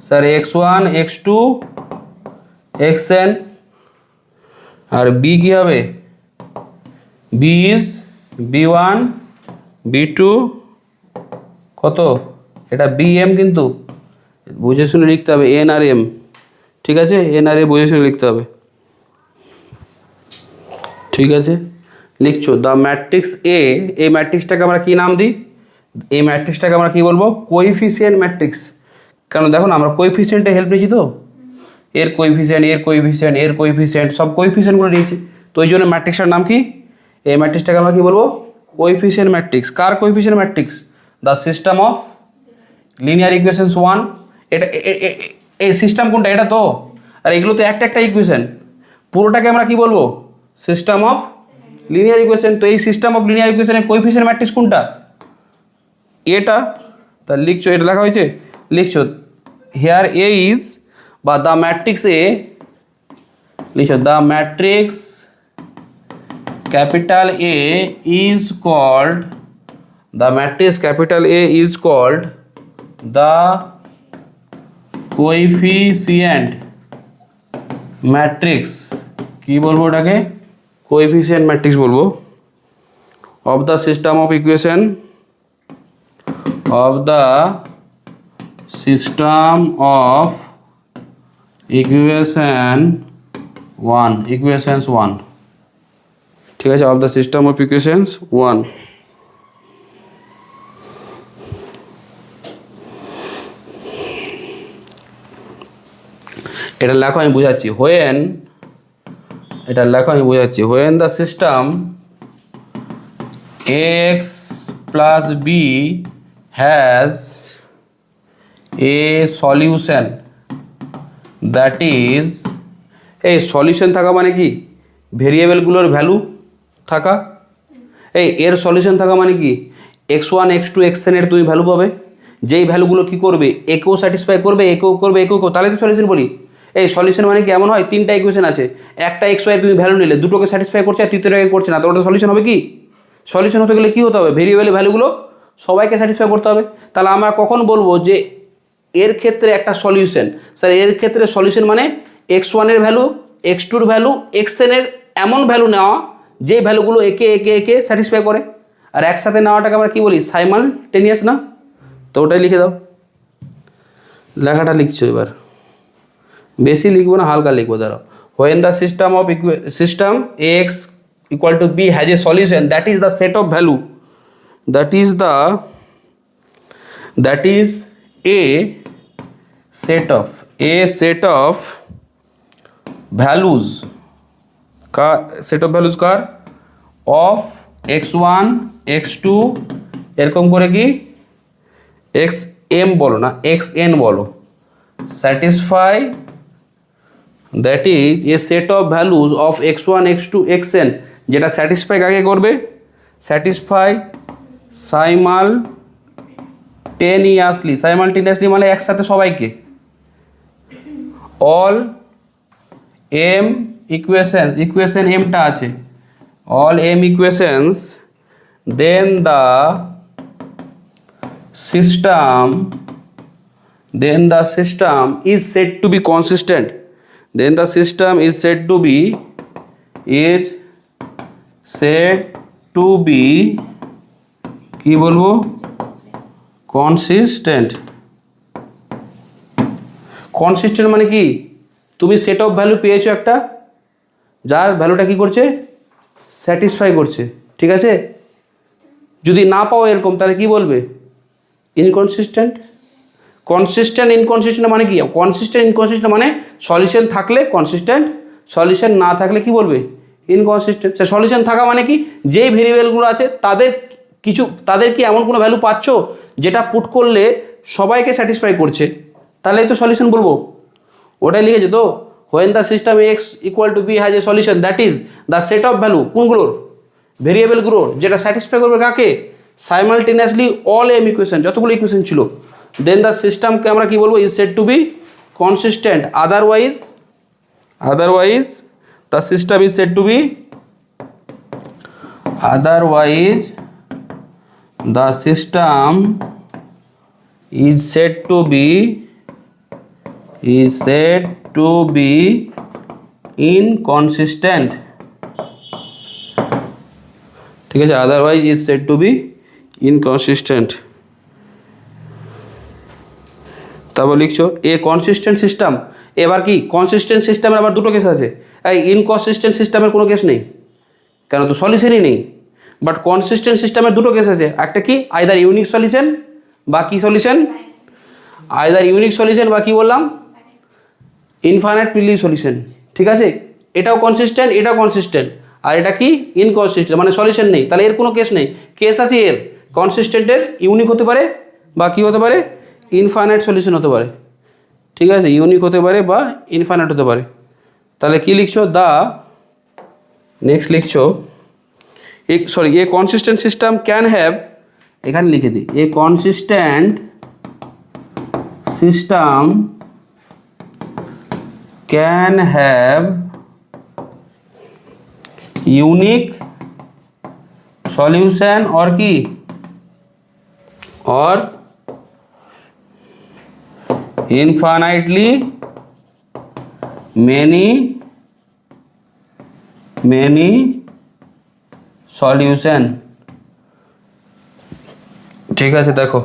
স্যার x1 x2 xn, আর বি কী হবে, বি ইজ b1 b2 কত, এটা bm, কিন্তু বুঝে শুনে লিখতে হবে n আর m, ঠিক আছে, n আর m বুঝে শুনে লিখতে হবে, ঠিক আছে। লিখছো দ্য ম্যাট্রিক্স এ, এই ম্যাট্রিক্সটাকে আমরা কী নাম দিই, এই ম্যাট্রিক্সটাকে আমরা কী বলবো, কোএফিসিয়েন্ট ম্যাট্রিক্স। কারণ দেখো না আমরা কোএফিসিয়েন্টে হেল্প নিয়েছি তো, এর কোএফিসিয়েন্ট সব কোএফিসিয়েন্টগুলো নিয়েছি, তো ওই জন্য ম্যাট্রিক্সটার নাম কি, এই ম্যাট্রিক্সটাকে আমরা কী বলবো, coefficient matrix. Car coefficient matrix, the system of linear equations 1, এটা এই সিস্টেম কোনটা, এটা তো, আর এগুলো তো একটা একটা ইকুয়েশন, পুরোটাকে আমরা কি বলবো, সিস্টেম অফ লিনিয়ার ইকুয়েশন। তো এই সিস্টেম অফ লিনিয়ার ইকুয়েশনের কোএফিসিয়েন্ট ম্যাট্রিক্স কোনটা, এটা, তা লিখছো, এটা লেখা হয়েছে, লিখছো হিয়ার এ ইজ, বা দ্য ম্যাট্রিক্স এ, লিখছো the matrix capital A is called, the matrix capital A is called the coefficient matrix, কি বলবো ওটাকে, coefficient matrix বলবো, of the system of equation, of the system of equation 1, equations 1, ঠিক আছে, of the system of equations 1। এটা লেখো আমি বোঝাচ্ছি, হোয়েন, এটা লেখো আমি বোঝাচ্ছি, when the system X plus B has a solution that is, এই সলিউশন থাকা মানে কি, ভেরিয়েবলগুলোর ভ্যালু থাকা, এই এর সলিউশন থাকা মানে কি, x1 x2 xn এর তুমি ভ্যালু পাবে, যেই ভ্যালুগুলো কি করবে, একেও স্যাটিসফাই করবে, একেও করবে, একেও, তাহলে তো সলিউশন বলি। এই সলিউশন মানে কি, এমন হয় তিনটা ইকুয়েশন আছে, একটা এক্স ওয়াই তুমি ভ্যালু নিলে, দুটোকে স্যাটিসফাই করছে আর তৃতীয়টাকে করছে না, তো ওটা সলিউশন হবে কি, সলিউশন হতে গেলে কী হতে হবে, ভেরিয়েবলের ভ্যালুগুলো সবাইকে স্যাটিসফাই করতে হবে। তাহলে আমরা কখন বলবো যে এর ক্ষেত্রে একটা সলিউশন, স্যার এর ক্ষেত্রে সলিউশন মানে x1 এর ভ্যালু, x2 এর ভ্যালু, xn এর এমন ভ্যালু নেওয়া যে ভ্যালুগুলো একে একে একে স্যাটিসফাই করে, আর একসাথে নেওয়াটাকে আমরা কী বলি, সাইমালটেনিয়াস না, তো ওটাই লিখে দাও। লেখাটা লিখছো এবার, বেশি লিখবো না, হালকা লিখবো, দাঁড়াও। When the system of system X equal to B has a solution that is the set of value, that is a set of values का सेट ऑफ वैल्यूज कार ऑफ x1 x2 এরকম করে কি xm বলো না xn বলো satisfy that is a set of values of x1 x2 xn যেটা satisfy কাকে করবে স্যাটিসফাই সাইমালটেনিয়াসলি মানে একসাথে সবাইকে অল এম ইকুয়েশন এমটা আছে all m equations then the system is said to be consistent কি বলবো কনসিস্টেন্ট মানে কি তুমি সেট অফ ভ্যালু পেয়েছো একটা যার ভ্যালুটা কি করছে স্যাটিসফাই করছে ঠিক আছে যদি না পাও এরকম তাহলে কি বলবে ইনকনসিস্টেন্ট মানে কি ইনকনসিস্টেন্ট মানে সলিউশন থাকলে কনসিস্টেন্ট সলিউশন না থাকলে কি বলবে ইনকনসিস্টেন্ট সলিউশন থাকা মানে কি যেই ভেরিয়েবলগুলো আছে তাদের কি এমন কোনো ভ্যালু পাচ্ছ যেটা পুট করলে সবাইকে স্যাটিসফাই করছে তাহলেই তো সলিউশন বলবো ওটাই লিখেছে তো when the system x equal to b has a solution that is the set of value কোনগুলোর ভেরিয়েবলগুলোর যেটা স্যাটিসফাই করবে কাকে সাইমালটেনিয়াসলি অল এম ইকুয়েশন যতগুলো ইকুয়েশন ছিল দেন দ্য সিস্টেমকে আমরা কি বলবো is said to be consistent otherwise the system is said to be to be inconsistent ঠিক আছে otherwise is said to be inconsistent তারপর লিখছো এ কনসিস্টেন্ট সিস্টেম এবার কি কনসিস্টেন্ট সিস্টেমের আবার দুটো কেস আছে এই ইনকনসিস্টেন্ট সিস্টেমের কোনো কেস নেই কেন তো সলিউশনই নেই বাট কনসিস্টেন্ট সিস্টেমের দুটো কেস আছে একটা কি আইদার ইউনিক সলিউশন বা কি সলিউশন আইদার ইউনিক সলিউশন বা কি বললাম ইনফাইনাইট প্রিলিভ সলিউশন ঠিক আছে এটাও কনসিস্টেন্ট আর এটা কি ইনকনসিস্টেন্ট মানে সলিউশন নেই তাহলে এর কোনো কেস নেই কেস আছে এর কনসিস্টেন্টের ইউনিক হতে পারে বা কি হতে পারে ইনফাইনাইট সলিউশন হতে পারে ঠিক আছে ইউনিক হতে পারে বা ইনফাইনাইট হতে পারে তাহলে কি লিখছো নেক্সট লিখছো a consistent system can have এখানে লিখে দিই a consistent system can have unique solution or কি or infinitely many solution ঠিক আছে দেখো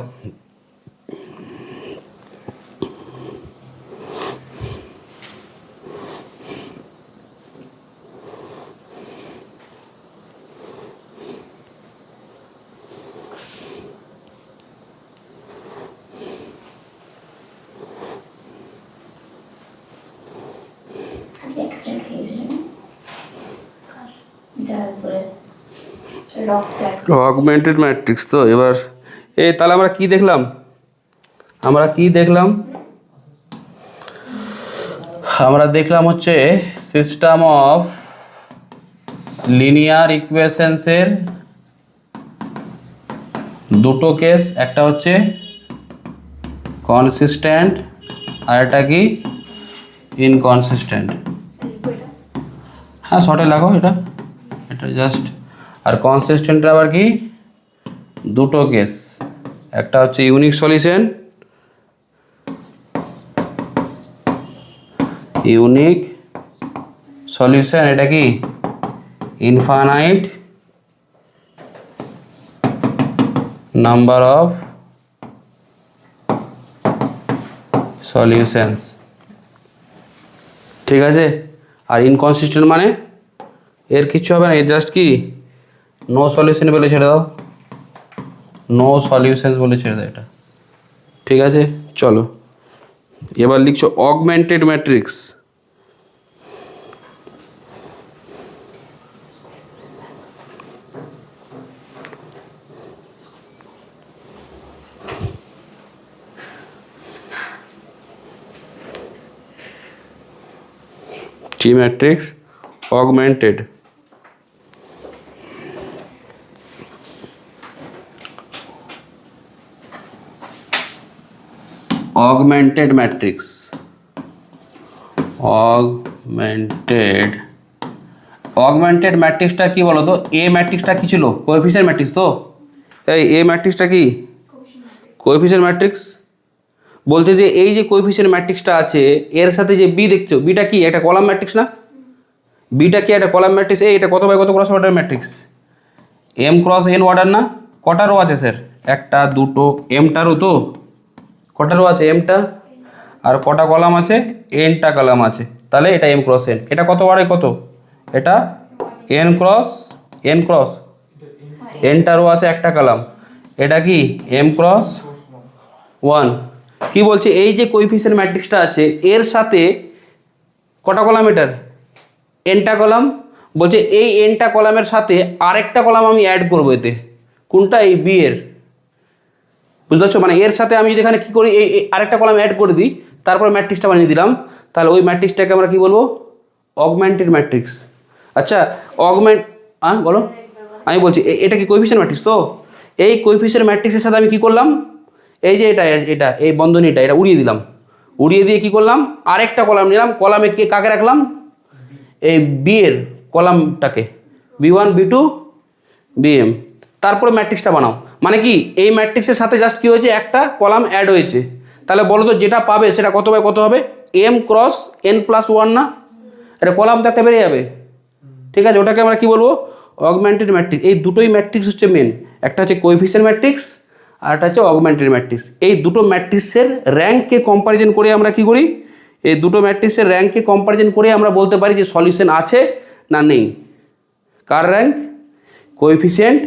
অগমেন্টেড ম্যাট্রিক্স তো এবার তাহলে আমরা কি দেখলাম হচ্ছে সিস্টেম অফ লিনিয়ার ইকুয়েশনসের দুটো কেস একটা হচ্ছে কনসিস্টেন্ট আর একটা কি ইনকনসিস্টেন্ট হ্যাঁ শর্টে লাগো এটা জাস্ট আর কনসিস্টেন্টের আবার কি দুটো কেস একটা হচ্ছে ইউনিক সলিউশন এটা কি ইনফাইনাইট নাম্বার অফ সলিউশনস ঠিক আছে আর ইনকনসিস্টেন্ট মানে এর কিছু হবে না এর জাস্ট কি নো সলিউশন বলে ছেড়ে দাও নো সলিউশনস বলে ছেড়ে দাও এটা ঠিক আছে চলো এবার লিখছো অগমেন্টেড ম্যাট্রিক্স। কি matrix? Augmented. Augmented matrix. Augmented ম্যাট্রিক্সটা কি বলো তো? এ ম্যাট্রিক্সটা কি ছিল? কোএফিসিয়েন্ট ম্যাট্রিক্স তো। এই এ ম্যাট্রিক্সটা কি? Coefficient matrix. বলতে যে এই যে কোএফিসিয়েন্ট ম্যাট্রিক্সটা আছে এর সাথে যে বি দেখছো, বিটা কি একটা কলাম ম্যাট্রিক্স না? বিটা কি একটা কলাম ম্যাট্রিক্স? এই এটা কত বাই কত cross order matrix? M cross N order না? কটা রো আছে স্যার? একটা, দুটো, এমটা রো তো। কটা রো আছে? এমটা। আর কটা কলাম আছে? এনটা কলাম আছে। তাহলে এটা এম ক্রস এন। এটা কত বারে কত? এটা এন ক্রস এনটা রো আছে, একটা কলাম। এটা কি এম ক্রস ওয়ান। কি বলছে? এই যে কোএফিসিয়েন্ট ম্যাট্রিক্সটা আছে এর সাথে কটা কলাম? এটার এনটা কলাম। বলছে এই এনটা কলামের সাথে আরেকটা কলাম আমি অ্যাড করবো এতে। কোনটা? এই বি এর। বুঝতে পারছো? মানে এর সাথে আমি যদি এখানে কী করি, এই আরেকটা কলাম অ্যাড করে দিই, তারপর ম্যাট্রিক্সটা বানিয়ে দিলাম, তাহলে ওই ম্যাট্রিক্সটাকে আমরা কী বলবো? Augmented matrix. আচ্ছা বলো। আমি বলছি এটা কি কোএফিসিয়েন্ট ম্যাট্রিক্স তো? এই কোএফিসিয়েন্ট ম্যাট্রিক্সের সাথে আমি কী করলাম? এই যে এটা এই বন্ধনীটা এটা উড়িয়ে দিলাম। উড়িয়ে দিয়ে কী করলাম? আরেকটা কলাম নিলাম। কলামে কাকে রাখলাম? এই বি এর কলামটাকে, বি1 বি2 বিএম। তারপরে ম্যাট্রিক্সটা বানাও। মানে কি এই ম্যাট্রিক্সের সাথে জাস্ট কী হয়েছে? একটা কলাম অ্যাড হয়েছে। তাহলে বলো তো যেটা পাবে সেটা কত বাই কত হবে? M cross N plus one না? এটা কলাম তো একটা বেরিয়ে যাবে। ঠিক আছে, ওটাকে আমরা কি বলবো? Augmented matrix. এই দুটোই ম্যাট্রিক্স হচ্ছে মেন। একটা হচ্ছে কোএফিসিয়েন্ট ম্যাট্রিক্স আর একটা হচ্ছে অগমেন্টেড ম্যাট্রিক্স। এই দুটো ম্যাট্রিক্সের র্যাঙ্ককে কম্পারিজন করে আমরা কি করি? এই দুটো ম্যাট্রিক্সের র্যাঙ্ককে কম্পারিজন করে আমরা বলতে পারি যে সলিউশন আছে না নেই। কার র্যাঙ্ক? কোএফিসিয়েন্ট।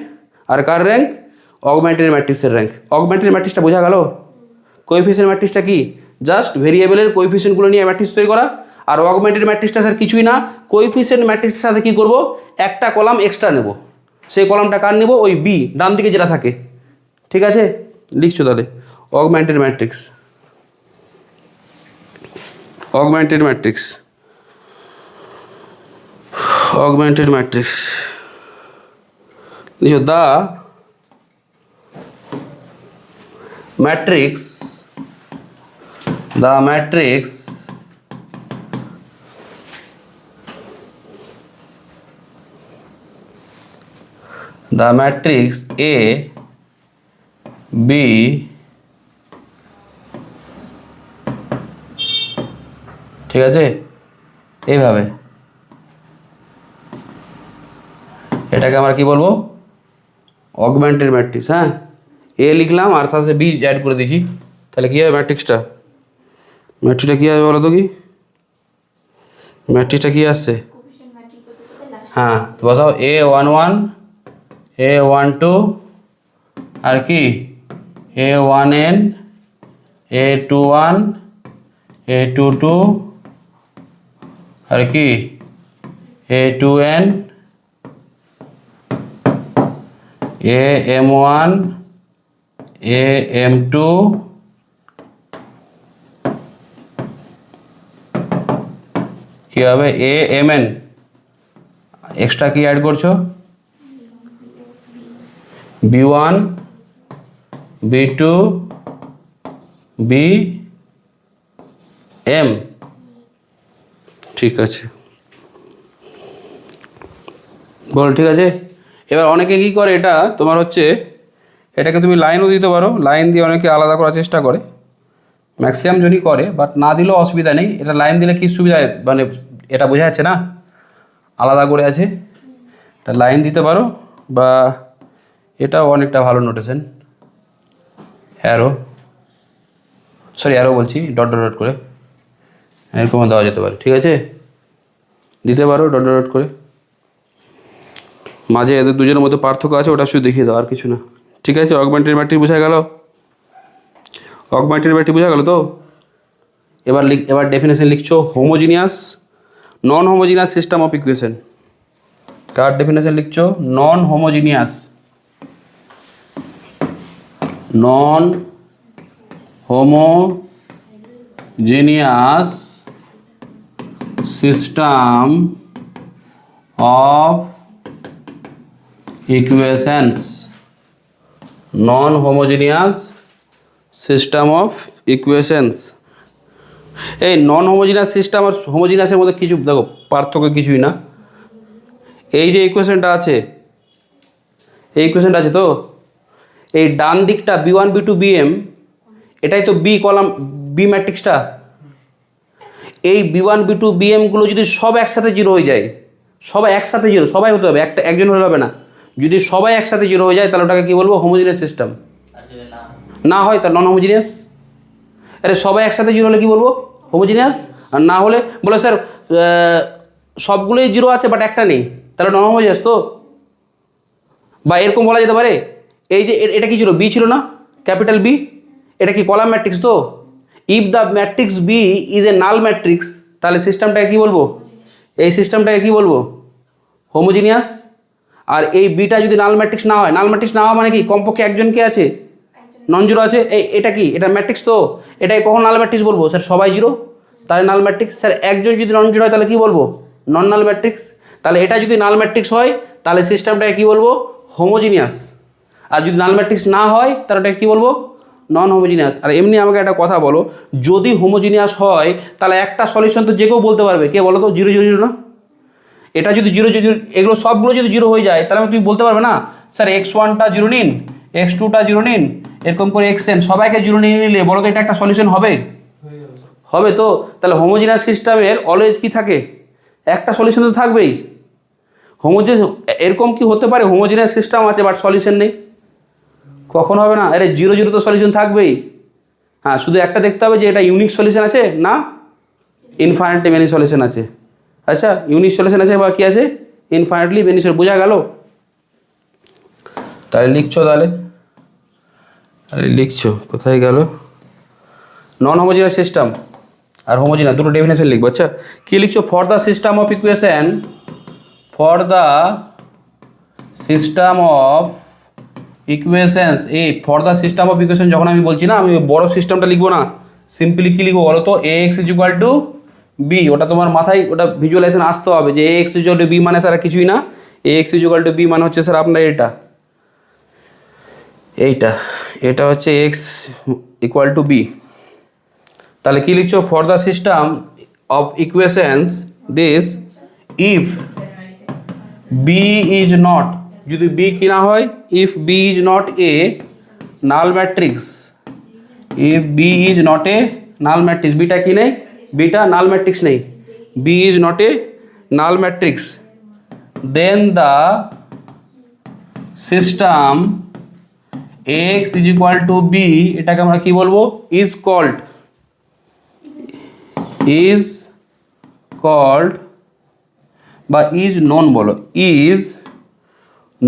আর কার র্যাঙ্ক? অগমেন্টেড ম্যাট্রিক্সের র্যাঙ্ক। অগমেন্টেড ম্যাট্রিক্সটা বোঝা গেল? কোএফিসিয়েন্ট ম্যাট্রিক্সটা কি? জাস্ট ভেরিয়েবলের কোএফিসিয়েন্টগুলো নিয়ে ম্যাট্রিক্স তৈরি করা। আর অগমেন্টেড ম্যাট্রিক্সটা স্যার কিছুই না, কোএফিসিয়েন্ট ম্যাট্রিক্সের সাথে কী করবো? একটা কলাম এক্সট্রা নেব। সেই কলামটা কার নেব? ওই বি ডান দিকে যেটা থাকে। ঠিক আছে, লিখছো তাহলে augmented matrix. Augmented matrix. Augmented matrix লিখো দা ম্যাট্রিক্স A B ঠিক আছে, এইভাবে এটাকে আমরা কি বলবো? Augmented matrix. হ্যাঁ, এ লিখলাম আর সাথে বি অ্যাড করে দিয়েছি। তাহলে কী হবে ম্যাট্রিক্সটা? ম্যাট্রিক্সটা কী হবে বলো তো? কি ম্যাট্রিক্সটা কী আসছে? হ্যাঁ, তো বসাও A11 A12 আর কি A1n A21 A22 আর কি A2n AM1 AM2 কি হবে? AMN। এক্সট্রা কি অ্যাড করছো? B1 B2 BM। ঠিক আছে, বল ঠিক আছে। এবার অনেকে কী করে, এটা তোমার হচ্ছে এটাকে তুমি লাইনও দিতে পারো। লাইন দিয়ে অনেকে আলাদা করার চেষ্টা করে, ম্যাক্সিমাম জনই করে, বাট না দিলেও অসুবিধা নেই। এটা লাইন দিলে কি সুবিধা, মানে এটা বোঝা যাচ্ছে না আলাদা করে আছে, এটা লাইন দিতে পারো। বা এটাও অনেকটা ভালো নোটেশন, অ্যারো বলছি, ডট ডট ডট করে এরকম দেওয়া যেতে পারে। ঠিক আছে, দিতে পারো ডট ডট ডট করে। মাঝে এদের দুজনের মধ্যে পার্থক্য আছে, ওটা শুধু দেখিয়ে দাও, আর কিছু না। ঠিক আছে, অগমেন্টেড ম্যাট্রিক্স বোঝা গেল? অগমেন্টেড ম্যাট্রিক্স বোঝা গেল তো? এবার ডেফিনেশন লিখছো homogeneous non homogeneous system of equation. কার ডেফিনেশন লিখছো? Non homogeneous system of equations, non homogeneous system of equations. এই নন হোমোজিনিয়াস সিস্টেম আর হোমোজিনিয়াসের মধ্যে কিছু দেখো পার্থক্য কিছুই না। এই যে ইকুয়েশনটা আছে, এই ইকুয়েশনটা আছে তো, এই ডান দিকটা B1 B2 Bm, এটাই তো বি কলাম, বি ম্যাট্রিক্সটা। এই B1 B2 Bmগুলো যদি সব একসাথে জিরো হয়ে যায়, সবাই একসাথে জিরো, সবাই হতে হবে, একজন হলে হবে না, যদি সবাই একসাথে জিরো হয়ে যায় তাহলে ওটাকে কী বলবো? Homogeneous system. না হয় তার নন হোমোজিনিয়াস। আরে সবাই একসাথে জিরো হলে কী বলবো? হোমোজিনিয়াস। আর না হলে বলে স্যার সবগুলোই জিরো আছে বাট একটা নেই, তাহলে নন হোমোজিনিয়াস তো। বা এরকম বলা যেতে পারে, এই যে এটা কি ছিল? বি ছিল না, ক্যাপিটাল বি, এটা কি কলাম ম্যাট্রিক্স তো। If the matrix B is a null matrix, তাহলে সিস্টেমটাকে কী বলবো? এই সিস্টেমটাকে কী বলবো? হোমোজিনিয়াস। আর এই বিটা যদি নাল ম্যাট্রিক্স না হয়, নাল ম্যাট্রিক্স না হওয়া মানে কি? কমপক্ষে একজন কে আছে? নন জিরো আছে। এটা কি? এটা ম্যাট্রিক্স তো, এটাই কখন নাল ম্যাট্রিক্স বলবো? স্যার সবাই জিরো, তাহলে নাল ম্যাট্রিক্স। স্যার একজন যদি নন জিরো হয় তাহলে কী বলবো? নন নাল ম্যাট্রিক্স। তাহলে এটা যদি নাল ম্যাট্রিক্স হয় তাহলে সিস্টেমটাকে কী বলবো? হোমোজিনিয়াস। আর যদি নাল ম্যাট্রিক্স না হয় তাহলে ওটাকে কী বলবো? Non homogeneous. আর এমনি আমাকে একটা কথা বলো, যদি হোমোজিনিয়াস হয় তাহলে একটা সলিউশন তো যে কেউ বলতে পারবে, কে বলো তো? 0 0 0 না? এটা যদি 0 0 এগুলো সবগুলো যদি জিরো হয়ে যায় তাহলে তুমি বলতে পারবে না স্যার x1টা জিরো নিন, x2টা জিরো নিন, এরকম করে xn সবাইকে জিরো নিয়ে নিলে বলো তো এটা একটা সলিউশন হবে? হবে তো। তাহলে হোমোজিনিয়াস সিস্টেমের অলওয়েজ কি থাকে? একটা সলিউশন তো থাকবেই। এরকম কি হতে পারে হোমোজিনিয়াস সিস্টেম আছে বাট সলিউশন নেই? কখনো হবে না। আরে 0 0 তো সলিউশন থাকবেই। হ্যাঁ, শুধু একটা দেখতে হবে যে এটা ইউনিক সলিউশন আছে না ইনফাইনাইটলি মেনি সলিউশন আছে। আচ্ছা, ইউনিক সলিউশন আছে বা কি আছে? Infinitely many solution. বোঝা গেল? তাহলে লিখছো, লিখছো কোথায় গেল? নন হোমোজিনিয়াস সিস্টেম আর হোমোজিনিয়াস দুটো ডেফিনেশন লিখবো। আচ্ছা, কি লিখছো? For the system of equation, for the system of equations. এই for the system of equation যখন আমি বলছি না, আমি বড় সিস্টেমটা লিখবো না, সিম্পলি কি লিখবো বলো তো? ax is equal to B. ওটা তোমার মাথায় ওটা ভিজুয়ালাইজেশন আসতে হবে যে ax is equal to B মানে স্যার কিছুই না, ax is equal to B মানে হচ্ছে স্যার আপনার এটা হচ্ছে x ইকুয়াল টু বি। তাহলে কি লিখছো? For the system of equations this, if B is not, যদি বি কি না হয়, if B is not a null matrix, if B is not a null matrix, বিটা কি নেই? বিটা নাল ম্যাট্রিক্স নেই, B is not a null matrix, then the system X is equal to B, এটাকে আমরা কি বলবো? ইজ কল্ড বা ইজ নোন বলো, is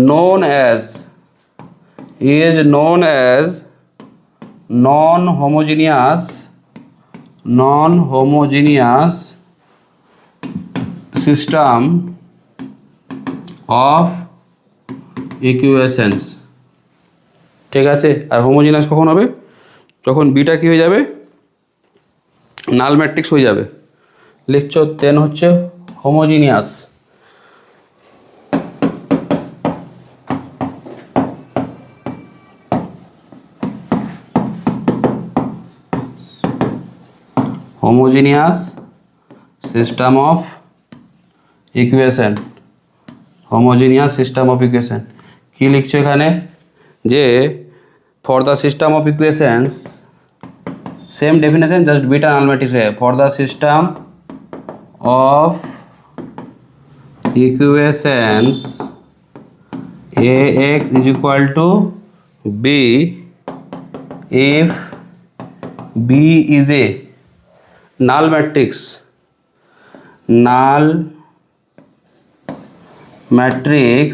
known as non-homogeneous system of equations। ঠিক আছে। আর হোমোজিনিয়াস কখন হবে? যখন বিটা কি হয়ে যাবে? নাল ম্যাট্রিক্স হয়ে যাবে। লিখছো দেন হচ্ছে homogeneous. Homogeneous system of equation, homogeneous system of equation. কী লিখছো এখানে? যে for the system of equations, same definition just বিটা নাল ম্যাট্রিক্স হয়ে, for the system of equations ax is equal to b if b is a null matrix,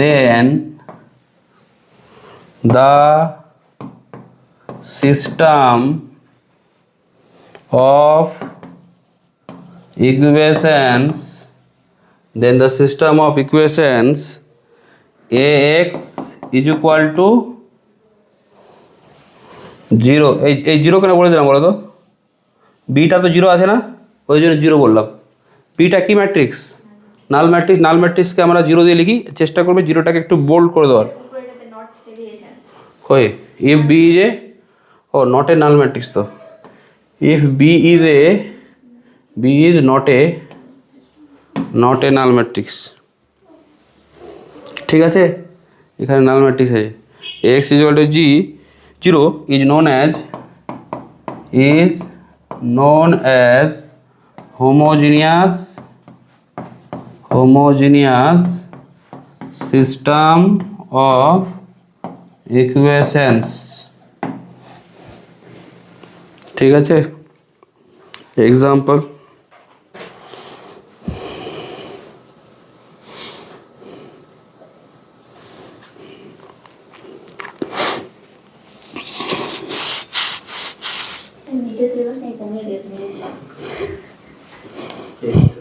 then the system of equations, then the system of equations ax is equal to 0, এই zero কেন বলে দিলাম বলো তো, beta তো zero আছে না, ওই জন্য জিরো বললাম। বিটা কি ম্যাট্রিক্স? নাল ম্যাট্রিক্স। নাল ম্যাট্রিক্সকে আমরা জিরো দিয়ে লিখি, চেষ্টা করবে জিরোটাকে একটু বোল্ড করে দেওয়ার। কই if B is a, oh not a null matrix তো, if B is not a null matrix, ঠিক আছে, এখানে নাল ম্যাট্রিক্স আছে। X is equal to G, zero is known as homogeneous system of equations, ঠিক আছে। Example,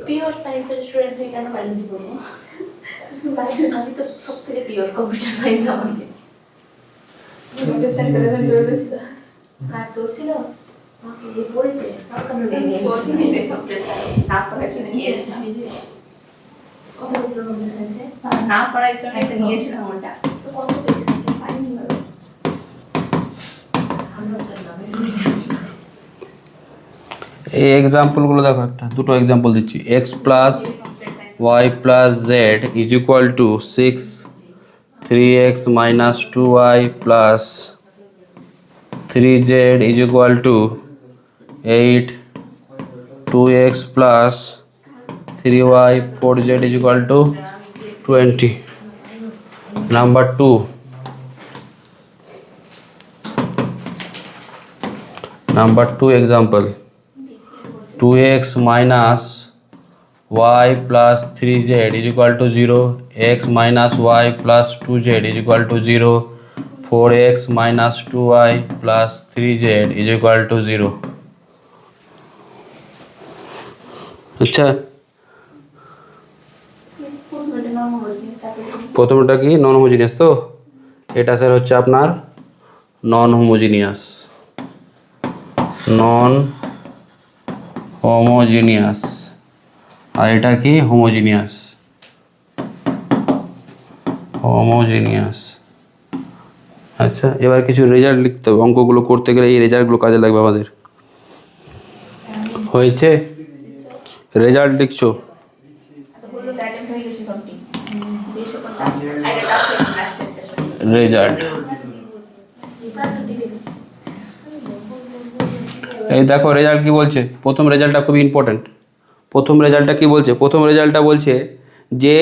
pure সায়েন্সের student হয়ে কেন বায়োলজি পড়বো? আমি তো সব থেকে পিওর কম্পিউটার সায়েন্স। আমাকে কম্পিউটার সায়েন্স 11 12 ছিল, কার তোর ছিল? আমাকে যে পড়েছে তার কারণে নিয়ে কম্পিউটার সায়েন্স না পড়ার জন্য নিয়েছিলাম। কত বছর কম্পিউটার সায়েন্সে না পড়ার জন্য একটা নিয়েছিলাম ওটা, তো কত পেয়েছিলাম পাইনি ভাবে। আমরা তো নামে এই এক্সাম্পলগুলো দেখো, একটা দুটো এক্সাম্পল দিচ্ছি। X plus Y plus Z is equal to 6 3x minus 2y plus 3z is equal to 8 2x plus 3y 4z is equal to 20। Number 2, example, 2x minus y plus 3z is equal to 0, x minus y plus 2z is equal to 0, 4x minus 2y plus 3z is equal to 0। আচ্ছা, প্রথমটা কি non homogeneous, তো এটা sir হচ্ছে আপনার non homogeneous, আর এটা কি homogeneous. আচ্ছা, এবার কিছু রেজাল্ট লিখতে হবে, অঙ্কগুলো করতে গেলে এই রেজাল্টগুলো কাজে লাগবে আমাদের। হয়েছে, রেজাল্ট লিখছো? রেজাল্ট এই দেখো, রেজাল্ট কি বলছে? প্রথম রেজাল্টটা খুবই ইম্পর্ট্যান্ট। প্রথম রেজাল্টটা কি বলছে? প্রথম রেজাল্টটা বলছে যে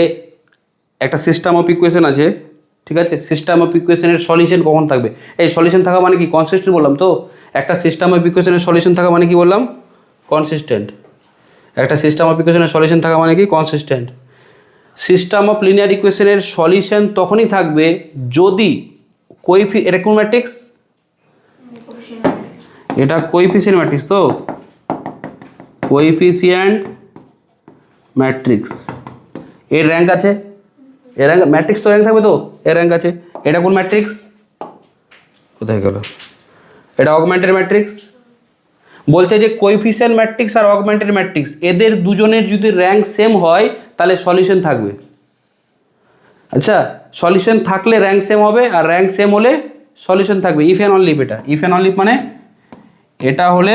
একটা সিস্টেম অফ ইকুয়েশন আছে, ঠিক আছে, সিস্টেম অফ ইকুয়েশনের সলিউশন কখন থাকবে? এই সলিউশন থাকা মানে কি? কনসিস্টেন্ট বললাম তো। একটা সিস্টেম অফ ইকুয়েশনের সলিউশন থাকা মানে কি বললাম? কনসিস্টেন্ট। একটা সিস্টেম অফ ইকুয়েশনের সলিউশন থাকা মানে কি? কনসিস্টেন্ট। সিস্টেম অফ লিনিয়ার ইকুয়েশনের সলিউশন তখনই থাকবে যদি এটা কোন ম্যাট্রিক্স? এটা কোএফিসিয়েন্ট ম্যাট্রিক্স, তো কোএফিসিয়েন্ট ম্যাট্রিক্স, এর র্যাঙ্ক আছে, এর র্যাঙ্ক ম্যাট্রিক্স তো র্যাঙ্ক থাকবে, তো এর র্যাঙ্ক আছে। এটা কোন ম্যাট্রিক্স? কোথায় গেল? এটা অগমেন্টেড ম্যাট্রিক্স। বলছে যে কোএফিসিয়েন্ট ম্যাট্রিক্স আর অগমেন্টেড ম্যাট্রিক্স এদের দুজনের যদি র্যাঙ্ক সেম হয় তাহলে সলিউশন থাকবে। আচ্ছা, সলিউশন থাকলে র্যাঙ্ক সেম হবে, আর র্যাঙ্ক সেম হলে সলিউশন থাকবে। If and only if. এটা ইফ অ্যান্ড অনলি ইফ মানে এটা হলে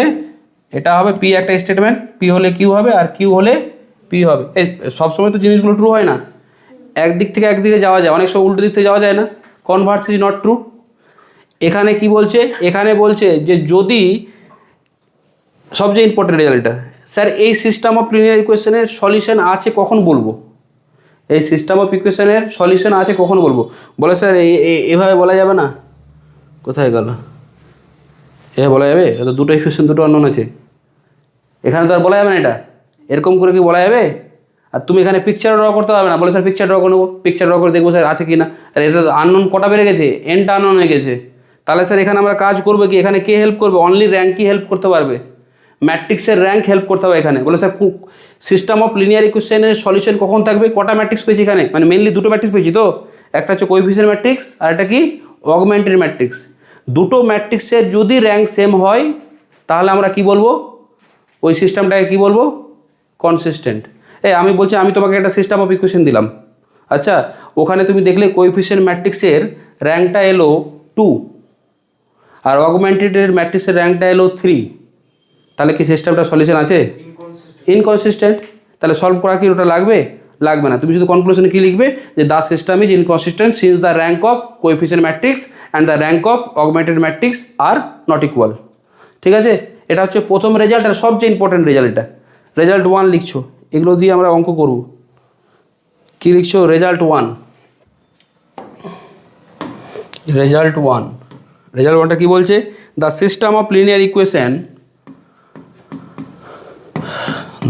এটা হবে পি, একটা স্টেটমেন্ট, পি হলে কিউ হবে, আর কিউ হলে পি হবে। এই সবসময় তো জিনিসগুলো ট্রু হয় না, একদিক থেকে একদিকে যাওয়া যায়, অনেক সময় উল্টো দিক থেকে যাওয়া যায় না। Converse is not true. এখানে কি বলছে? এখানে বলছে যে যদি, সবচেয়ে ইম্পর্টেন্ট রেজাল্ট এটা, স্যার এই সিস্টেম অফ লিনিয়ার ইকুয়েশনের সলিউশন আছে কখন বলবো? এই সিস্টেম অফ ইকুয়েশনের সলিউশন আছে কখন বলবো? বলে স্যার এভাবে বলা যাবে না। কোথায় গেল? এভাবে বলা যাবে? এটা তো দুটো ইকুয়েশন, দুটো অননোন আছে, এখানে তো আর বলা যাবে না। এটা এরকম করে কি বলা যাবে? আর তুমি এখানে পিকচার ড্র করতে পারবে না। বলে স্যার পিকচার ড্র করে নেবো, পিকচার ড্র করে দেখবো স্যার আছে কি না। আর এটা তো আননোন কটা বেড়ে গেছে, এনটা আননোন হয়ে গেছে। তাহলে স্যার এখানে আমরা কাজ করবো কি? এখানে কে হেল্প করবে? অনলি র্যাঙ্কই হেল্প করতে পারবে। ম্যাট্রিক্সের র্যাঙ্ক হেল্প করতে হবে এখানে। বলে স্যার সিস্টেম অফ লিনিয়ার ইকুয়েশনের সলিউশন কখন থাকবে? কটা ম্যাট্রিক্স পেয়েছি এখানে? মানে মেনলি দুটো ম্যাট্রিক্স পেয়েছি তো, একটা হচ্ছে কোএফিসিয়েন্ট ম্যাট্রিক্স আর একটা কি অগমেন্টেড ম্যাট্রিক্স। দুটো ম্যাট্রিক্সের যদি র্যাঙ্ক সেম হয় তাহলে আমরা কি বলবো? ওই সিস্টেমটাকে কি বলবো? কনসিস্টেন্ট। আমি বলছি, আমি তোমাকে একটা সিস্টেম অফ ইকুয়েশন দিলাম, আচ্ছা, ওখানে তুমি দেখলে কোএফিসিয়েন্ট ম্যাট্রিক্সের র্যাঙ্কটা এলো 2 আর অগমেন্টেডের ম্যাট্রিক্সের র্যাঙ্কটা এলো 3, তাহলে কি সিস্টেমটা সলিউশন আছে? ইনকনসিস্টেন্ট। তাহলে সলভ করা কি ওটা লাগবে? লাগবে না। তুমি শুধু কনক্লুশনে কি লিখবে? যে the system is inconsistent since the rank of coefficient matrix and the rank of augmented matrix are not equal. ঠিক আছে, এটা হচ্ছে প্রথম রেজাল্ট আর সবচেয়ে ইম্পর্টেন্ট রেজাল্ট। এটা রেজাল্ট 1 লিখছো, এগুলো দিয়ে আমরা অঙ্ক করব। কি লিখছো? রেজাল্ট 1। রেজাল্ট 1টা কি বলছে? The system of linear equation,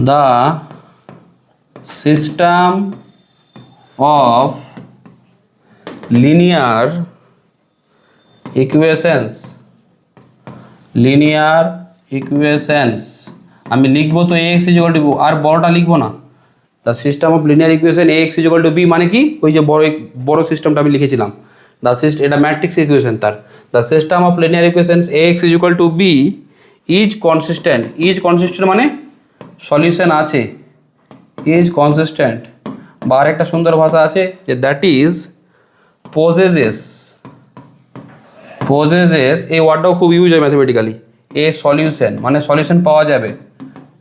the system of linear equations আমি লিখবো তো ax ইকুয়াল টু, আর বড়টা লিখবো না। The system of linear equation ax equal to b, মানে কি? ওই যে বড় সিস্টেমটা আমি লিখেছিলাম, এটা ম্যাট্রিক্স ইকুয়েশন তার। The system of linear equation ax equal to b is consistent মানে সলিউশন আছে, ইজ কনসিস্টেন্ট। বা আর একটা সুন্দর ভাষা আছে যে দ্যাট ইজ পজেসেস, এই ওয়ার্ডটাও খুব ইউজ হয় ম্যাথমেটিক্যালি। এ সলিউশন মানে সলিউশন পাওয়া যাবে,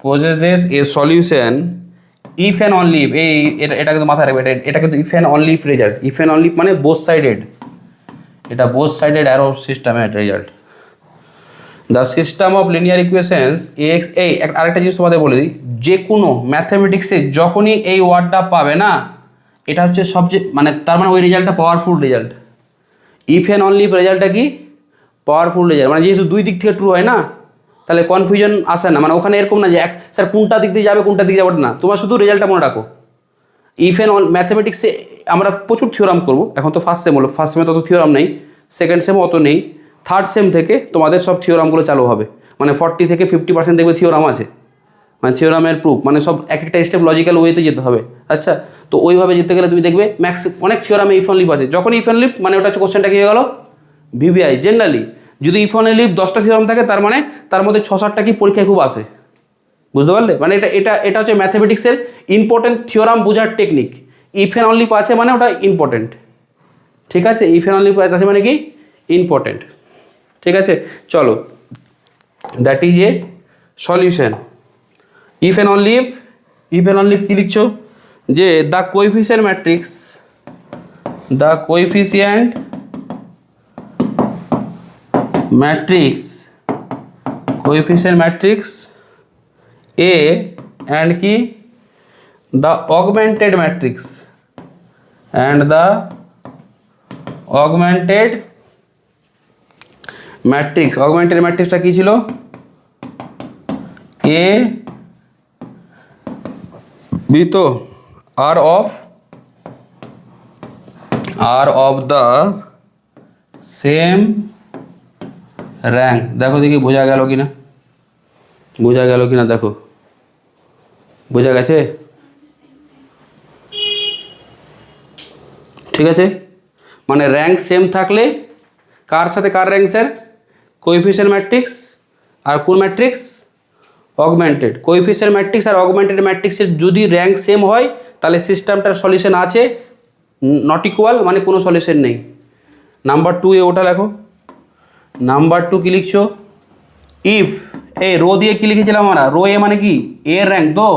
possesses a solution if and only if. এটা কিন্তু মাথায় রাখবে, এটা কিন্তু if and only if result. If and only মানে বোথ সাইডেড, এটা বোথ সাইডেড অ্যারো সিস্টেমের result. The system of linear equations x. আরেকটা জিনিস তোমাদের বলে দিই, যে কোনো ম্যাথামেটিক্সে যখনই এই ওয়ার্ডটা পাবে না, এটা হচ্ছে সবচেয়ে মানে তার মানে ওই রেজাল্টটা powerful result. If and only if রেজাল্টটা কি? Powerful result. মানে যেহেতু দুই দিক থেকে ট্রু হয় না, তাহলে কনফিউশন আসে না। মানে ওখানে এরকম না যে স্যার কোনটা দিক দিয়ে যাবে কোনটা দিক যাবে না, তোমার শুধু রেজাল্টটা মনে রাখো। ইফ অ্যান্ড ম্যাথামেটিক্সে আমরা প্রচুর থিওরাম করবো। এখন তো ফার্স্ট সেম হলো, ফার্স্ট সেমে তত থিওরাম নেই, সেকেন্ড সেমও অত নেই, থার্ড সেম থেকে তোমাদের সব থিওরামগুলো চালু হবে। মানে 40 থেকে 50% দেখবে থিওরাম আছে, মানে থিওরামের প্রুফ, মানে সব এক একটা স্টেপ লজিক্যাল ওয়েতে যেতে হবে। আচ্ছা, তো ওইভাবে যেতে গেলে তুমি দেখবে অনেক থিওরামে ইফ অ্যান্ড লিফ আছে। যখন ইফ অ্যান্ড লিফ মানে ওটা হচ্ছে কোশ্চেনটা কি হয়ে গেল? ভিভিআই। জেনারেলি যদি ইফ অ্যান্ড লিফ 10টা থিওরাম থাকে, তার মানে তার মধ্যে 6-7টা কি পরীক্ষায় খুব আসে। বুঝতে পারলে? মানে এটা হচ্ছে ম্যাথামেটিক্সের ইম্পর্টেন্ট থিওরাম বোঝার টেকনিক। ইফ অ্যান্ড অনলি আছে মানে ওটা ইম্পর্টেন্ট। ঠিক আছে, ইফ অ্যান্ড অনলি আছে মানে কি? ইম্পর্টেন্ট। ঠিক আছে, চলো, that is a solution. If and only কি লিখছো? যে the coefficient matrix A and কি দ্য অগমেন্টেড ম্যাট্রিক্সটা কি ছিল? এ বি তো আর অফ দ্য সেম র্যাঙ্ক। দেখো দেখি বোঝা গেল কিনা, দেখো বোঝা গেছে? ঠিক আছে, মানে র্যাঙ্ক সেম থাকলে কার সাথে কার র্যাঙ্ক স্যার? কোএফিসিয়েন্ট ম্যাট্রিক্স আর কোন ম্যাট্রিক্স? অগমেন্টেড। কোএফিসিয়েন্ট ম্যাট্রিক্স আর অগমেন্টেড ম্যাট্রিক্সের যদি র্যাঙ্ক সেম হয় তাহলে সিস্টেমটার সলিউশন আছে, নট ইকুয়াল মানে কোনো সলিউশন নেই। নাম্বার 2 এ ওটা লেখো। নাম্বার 2 কি লিখছো? ইফ রো দিয়ে কি লিখেছিলাম আমরা? রো এ মানে কি? এ র্যাঙ্ক তো,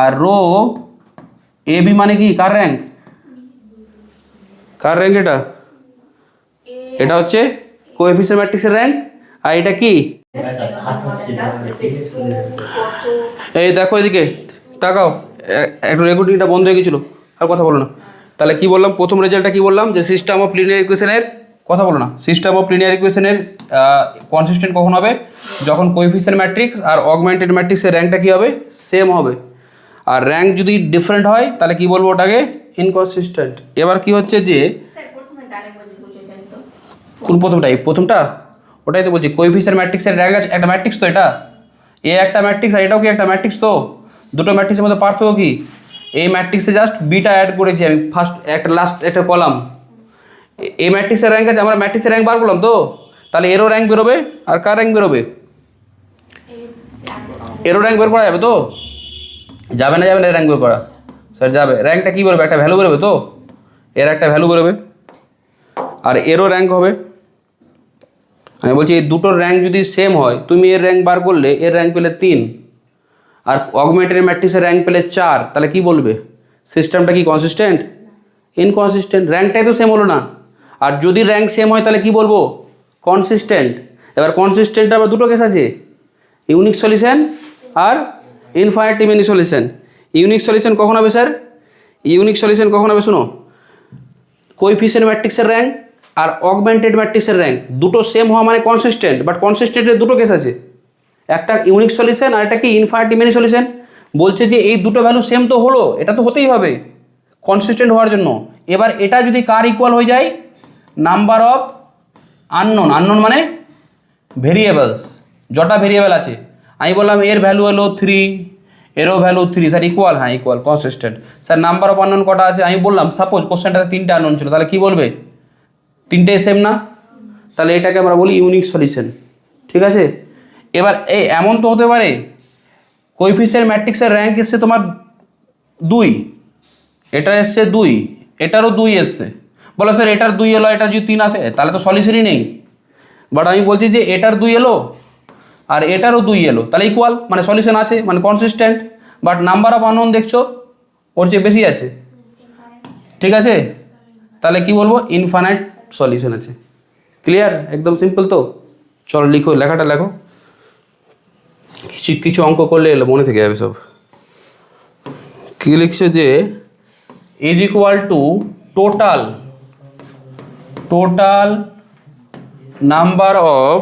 আর রো এ বি মানে কি? কার র্যাঙ্ক? এটা হচ্ছে কোএফিসিয়েন্ট ম্যাট্রিক্সের র্যাঙ্ক। আর এটা কি? এই দেখো এদিকে তাকাও, একটু রেকর্ডিংটা বন্ধ হয়ে গেছিলো, আর কথা বলো না। তাহলে কি বললাম? প্রথম রেজাল্টটা কি বললাম? যে সিস্টেম অফ লিনিয়ার ইকুয়েশনের, কথা বলো না, সিস্টেম অফ লিনিয়ার ইকুয়েশনের কনসিস্টেন্ট কখন হবে? যখন কোএফিসিয়েন্ট ম্যাট্রিক্স আর অগমেন্টেড ম্যাট্রিক্সের র্যাঙ্কটা কী হবে? সেম হবে। আর র্যাঙ্ক যদি ডিফারেন্ট হয় তাহলে কি বলবো? ওটাকে ইনকনসিস্টেন্ট। এবার কি হচ্ছে যে কোন প্রথমটা? ওটাই তো বলছি, কোএফিসিয়েন্ট ম্যাট্রিক্সের র্যাঙ্ক আছে, একটা ম্যাট্রিক্স তো এটা, এ একটা ম্যাট্রিক্স আর এটাও কি একটা ম্যাট্রিক্স, তো দুটো ম্যাট্রিক্সের মধ্যে পার্থক্য কি, এই ম্যাট্রিক্সে জাস্ট বিটা অ্যাড করেছি আমি, ফার্স্ট একটা লাস্ট একটা কলাম, এই ম্যাট্রিক্সের র্যাঙ্ক আছে, আমরা ম্যাট্রিক্সের র্যাঙ্ক বার করলাম তো, তাহলে এরও র্যাঙ্ক বেরোবে আর কার র্যাঙ্ক বেরোবে, এরও র্যাঙ্ক বের করা যাবে তো, যাবে না যাবে না র্যাঙ্ক বের করা, স্যার যাবে, র্যাঙ্কটা কী বেরোবে, একটা ভ্যালু বেরোবে তো, এর একটা ভ্যালু বেরোবে আর এরও র্যাঙ্ক হবে। আমি বলছি এই দুটোর র্যাঙ্ক যদি সেম হয়, তুমি এর র্যাঙ্ক বার করলে এর র্যাঙ্ক পেলে 3 আর অগমেন্টেড ম্যাট্রিক্সের র্যাঙ্ক পেলে 4, তাহলে কি বলবে, সিস্টেমটা কি কনসিস্টেন্ট, ইনকনসিস্টেন্ট, র্যাঙ্কটাই তো সেম হলো না। আর যদি র্যাঙ্ক সেম হয় তাহলে কি বলবো, কনসিস্টেন্ট। এবার কনসিস্টেন্ট আবার দুটো কেস আছে, ইউনিক সলিউশন আর infinitely many solution. Unique solution কখন হবে স্যার, ইউনিক সলিউশন কখন হবে শোনো, কোএফিসিয়েন্ট ম্যাট্রিক্সের র্যাঙ্ক আর অগমেন্টেড ম্যাট্রিক্সের র্যাঙ্ক দুটো সেম হওয়া মানে কনসিস্টেন্ট, বাট কনসিস্টেন্টের দুটো কেস আছে, একটা ইউনিক সলিউশন আর একটা কি ইনফাইনাইটলি মেনি সলিউশন। বলছে যে এই দুটো ভ্যালু সেম তো হলো, এটা তো হতেই হবে কনসিস্টেন্ট হওয়ার জন্য। এবার এটা যদি কার ইকুয়াল হয়ে যায়, নাম্বার অফ আননোন, আননোন মানে ভেরিয়েবলস, যটা ভেরিয়েবল আছে, আমি বললাম এর ভ্যালু হলো 3, এরও ভ্যালু 3, স্যার ইকুয়াল, হ্যাঁ equal consistent. Sir number of unknown কটা আছে, আমি বললাম সাপোজ কোশ্চেনটাতে 3টে আননোন ছিল, তাহলে কি বলবে, 3টেই সেম না, তাহলে এটাকে আমরা বলি ইউনিক সলিউশন, ঠিক আছে। এবার এই এমন তো হতে পারে কোএফিসিয়েন্ট ম্যাট্রিক্সের র্যাঙ্ক এসছে তোমার 2, এটা এসছে 2, এটারও 2 এসছে, বলো স্যার এটার 2 এলো, এটা যদি 3 আসে তাহলে তো সলিউশনই নেই। বাট আমি বলছি যে এটার 2 এলো আর এটারও 2 এলো, তাহলে ইকুয়াল মানে সলিউশন আছে, মানে consistent. But number of unknown দেখছো ওর চেয়ে বেশি আছে, ঠিক আছে, তাহলে কি বলবো, ইনফাইনাইট সলিউশন আছে। ক্লিয়ার, একদম সিম্পল তো। চলো লিখো, লেখাটা লেখো, কিছু কিছু অঙ্ক করলে এলো মনে থেকে যাবে সব। কী লিখছে যে is equal to total number of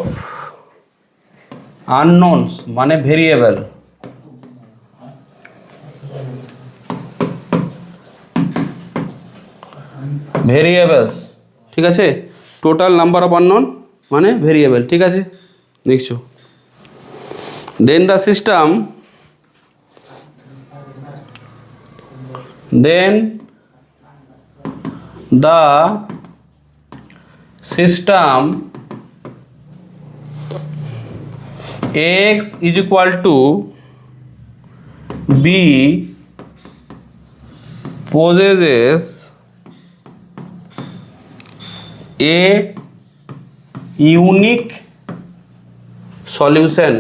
unknowns মানে ভেরিয়েবল, ভেরিয়েবলস, ঠিক আছে, টোটাল নাম্বার অফ আননোন মানে ভেরিয়েবল, ঠিক আছে লিখছো। Then the system, then the system x is equal to b possesses a unique solution,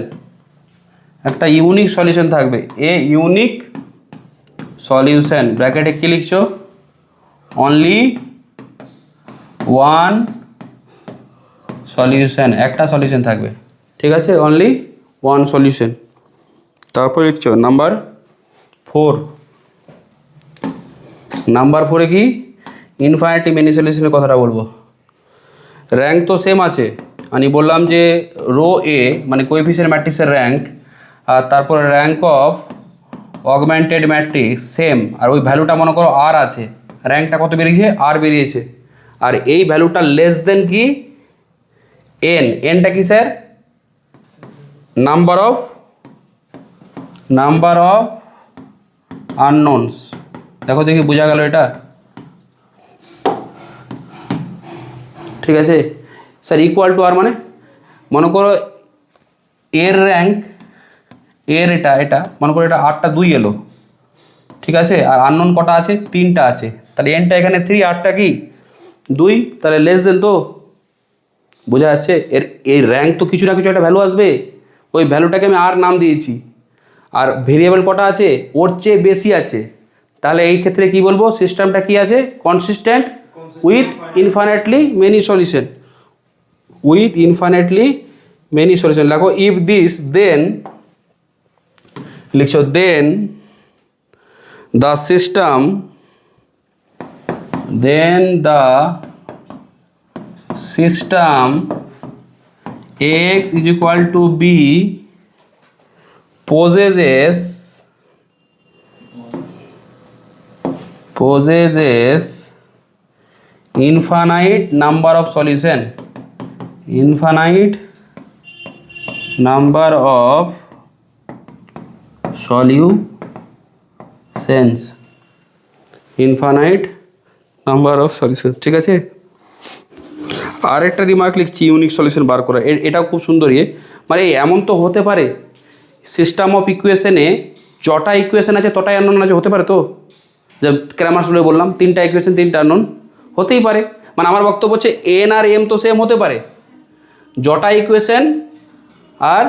একটা ইউনিক সলিউশন থাকবে, a unique solution, ব্র্যাকেটে কি লিখছো, অনলি ওয়ান সলিউশন, একটা সলিউশন থাকবে, ঠিক আছে, অনলি ওয়ান সলিউশন। তারপর লিখছো নাম্বার 4, নাম্বার 4-এ কি ইনফাইনাইটলি মেনি সলিউশনের কথাটা বলবো। র্যাঙ্ক তো সেম আছে, আমি বললাম যে রো এ মানে কোএফিসিয়েন্ট ম্যাট্রিক্সের র্যাঙ্ক আর তারপর rank of augmented matrix same, আর ওই ভ্যালুটা মনে করো আর আছে, র্যাঙ্কটা কত বেরিয়েছে, আর বেরিয়েছে, আর এই ভ্যালুটা লেস দেন কি এন, এনটা কি স্যার, নাম্বার অফ আননোনস। দেখো দেখি বোঝা গেল এটা, ঠিক আছে স্যার, ইকুয়াল টু আর মানে মনে করো এর র্যাঙ্ক, এর এটা মনে করো এটা 8টা 2 এলো, ঠিক আছে, আর আননোন কটা আছে, 3টা আছে, তাহলে এনটা এখানে 3, 8টা কি 2, তাহলে লেস দেন তো, বোঝা যাচ্ছে। এই র্যাঙ্ক তো কিছু না কিছু একটা ভ্যালু আসবে, ওই ভ্যালুটাকে আমি আর নাম দিয়েছি, আর ভেরিয়েবল কটা আছে, ওর চেয়ে বেশি আছে, তাহলে এই ক্ষেত্রে কি বলবো, সিস্টেমটা কি আছে, consistent with infinitely many solution, with infinitely many solution. লেখো ইফ দিস, দেন লিখছো, দেন the system x is equal to b possesses infinite number of solution, infinite number of solutions, infinite number of solution. ঠিক আছে, আর একটা remark লিখছি, unique solution বার করা। এটাও খুব সুন্দর ইয়ে, মানে এমন তো হতে পারে সিস্টেম অফ ইকুয়েশনে যটা ইকুয়েশন আছে তটাই আননোন আছে, হতে পারে তো, যে ক্র্যামার্স রুলে বললাম 3টা ইকুয়েশন 3টা আননোন হতেই পারে। মানে আমার বক্তব্য হচ্ছে এন আর এম তো সেম হতে পারে, যটা ইকুয়েশন আর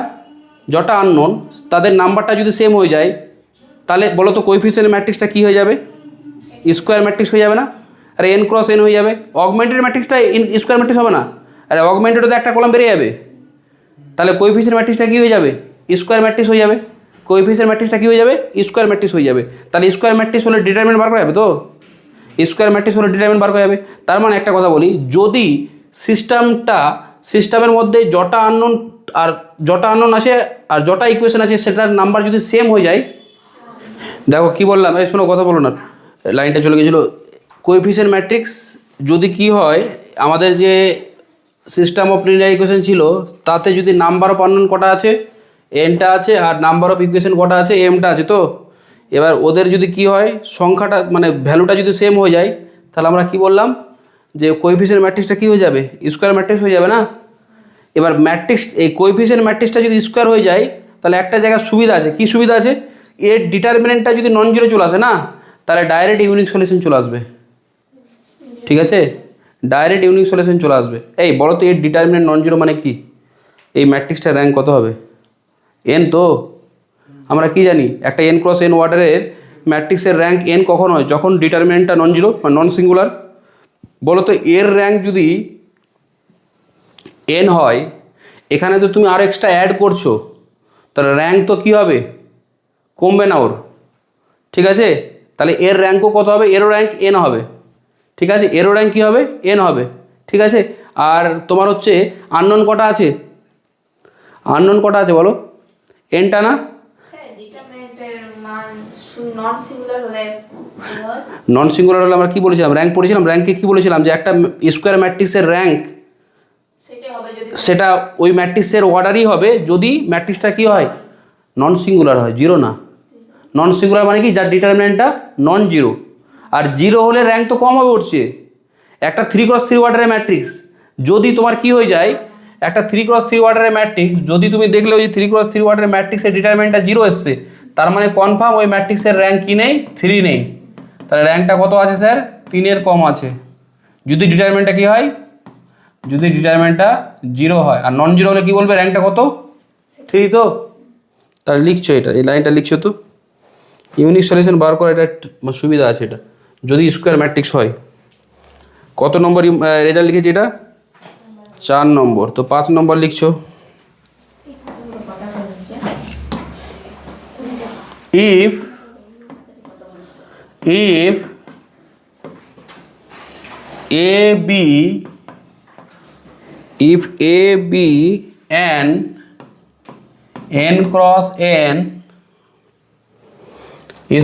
যটা আননোন তাদের নাম্বারটা যদি সেম হয়ে যায় তাহলে বলো তো কোএফিসিয়েন্ট ম্যাট্রিক্সটা কী হয়ে যাবে? স্কোয়ার ম্যাট্রিক্স হয়ে যাবে না? আর এন ক্রস এন হয়ে যাবে। অগমেন্টেড ম্যাট্রিক্সটা স্কোয়ার ম্যাট্রিক্স হবে না, আর অগমেন্টেডও তো একটা কলাম বেরিয়ে যাবে, তাহলে কোএফিসিয়েন্ট ম্যাট্রিক্সটা কী হয়ে যাবে? স্কোয়ার ম্যাট্রিক্স হয়ে যাবে। কোএফিসিয়েন্ট ম্যাট্রিক্সটা কী হয়ে যাবে? স্কোয়ার ম্যাট্রিক্স হয়ে যাবে। তাহলে স্কোয়ার ম্যাট্রিক্স হলে ডিটারমিনেন্ট বার করা যাবে তো, স্কোয়ার ম্যাট্রিক্স হলে ডিটারমিনেন্ট বার করা যাবে। তার মানে একটা কথা বলি, যদি সিস্টেমের মধ্যে যটা আননোন আছে আর যটা ইকুয়েশন আছে সেটার নাম্বার যদি সেম হয়ে যায়, দেখো কি বললাম, এই শোনো কথা বলো না, লাইনটা চলে গেছিলো। কোএফিসিয়েন্ট ম্যাট্রিক্স যদি কি হয়, আমাদের যে সিস্টেম অফ লিনিয়ার ইকুয়েশন ছিল তাতে যদি নাম্বার অফ আননোন কটা আছে? এনটা আছে, আর নাম্বার অফ ইকুয়েশন কটা আছে? এমটা আছে। তো এবার ওদের যদি কি হয়, সংখ্যাটা মানে ভ্যালুটা যদি সেম হয়ে যায়, তাহলে আমরা কি বললাম যে কোএফিসিয়েন্ট ম্যাট্রিক্সটা কী হয়ে যাবে? স্কোয়ার ম্যাট্রিক্স হয়ে যাবে না? এবার ম্যাট্রিক্স, এই কোএফিসিয়েন্ট ম্যাট্রিক্সটা যদি স্কোয়ার হয়ে যায় তাহলে একটা জায়গায় সুবিধা আছে। কি সুবিধা আছে? এর ডিটারমিনেন্টটা যদি নন জিরো চলে আসে না, তাহলে ডাইরেক্ট ইউনিক সলিউশন চলে আসবে। ঠিক আছে, ডাইরেক্ট ইউনিক সলিউশন চলে আসবে। এই বলো তো, এর ডিটারমিনেন্ট নন জিরো মানে কি? এই ম্যাট্রিক্সটার র্যাঙ্ক কত হবে? এন। তো আমরা কি জানি, একটা এন ক্রস এন অর্ডারের ম্যাট্রিক্সের র্যাঙ্ক এন কখন হয়? যখন ডিটারমিনেন্টটা নন জিরো বা নন সিঙ্গুলার। বলো তো, এর র্যাঙ্ক যদি এন হয়, এখানে তো তুমি আরও এক্সট্রা অ্যাড করছো, তাহলে র্যাঙ্ক তো কী হবে? কমবে না ওর। ঠিক আছে, তাহলে এর র্যাঙ্কও কত হবে? এরও র্যাঙ্ক এন হবে। ঠিক আছে, এরও র্যাঙ্ক কী হবে? এন হবে। ঠিক আছে, আর তোমার হচ্ছে আননোন কটা আছে? আননোন কটা আছে বলো? এনটা না? নন সিঙ্গুলার হলে আমরা কী বলেছিলাম? র্যাঙ্ক পড়েছিলাম। র্যাঙ্কে কী বলেছিলাম? যে একটা স্কোয়ার ম্যাট্রিক্সের র্যাঙ্ক সেটা ওই ম্যাট্রিক্সের অর্ডারই হবে যদি ম্যাট্রিক্সটা কী হয়? নন সিঙ্গুলার হয়, জিরো না। নন সিঙ্গুলার মানে কি? যার ডিটারমিনেন্টটা নন জিরো। আর জিরো হলে র্যাঙ্ক তো কম হবে উঠছে। একটা 3x3 অর্ডারের ম্যাট্রিক্স যদি তোমার কি হয়ে যায়, একটা 3x3 অর্ডারের ম্যাট্রিক্স যদি তুমি দেখলে ওই 3x3 অর্ডারের ম্যাট্রিক্সের ডিটারমিনেন্টটা জিরো এসছে, তার মানে কনফার্ম ওই ম্যাট্রিক্সের র্যাঙ্ক কি নেই? 3 নেই। তাহলে র্যাঙ্কটা কত আছে স্যার? 3-এর কম আছে। যদি ডিটারমিনেন্টটা কী হয়? যদি ডিটারমিনেন্টটা জিরো হয়। আর নন জিরো হলে কী বলবে? র্যাঙ্কটা কত? 3। তো তাহলে লিখছো এটা, এই লাইনটা লিখছো তো। ইউনিক সলিউশন বার করা এটা সুবিধা আছে, এটা যদি স্কোয়ার ম্যাট্রিক্স হয়। কত নম্বর রেজাল্ট লিখেছি এটা? 4 নম্বর। তো 5 নম্বর লিখছো, if a b and n cross n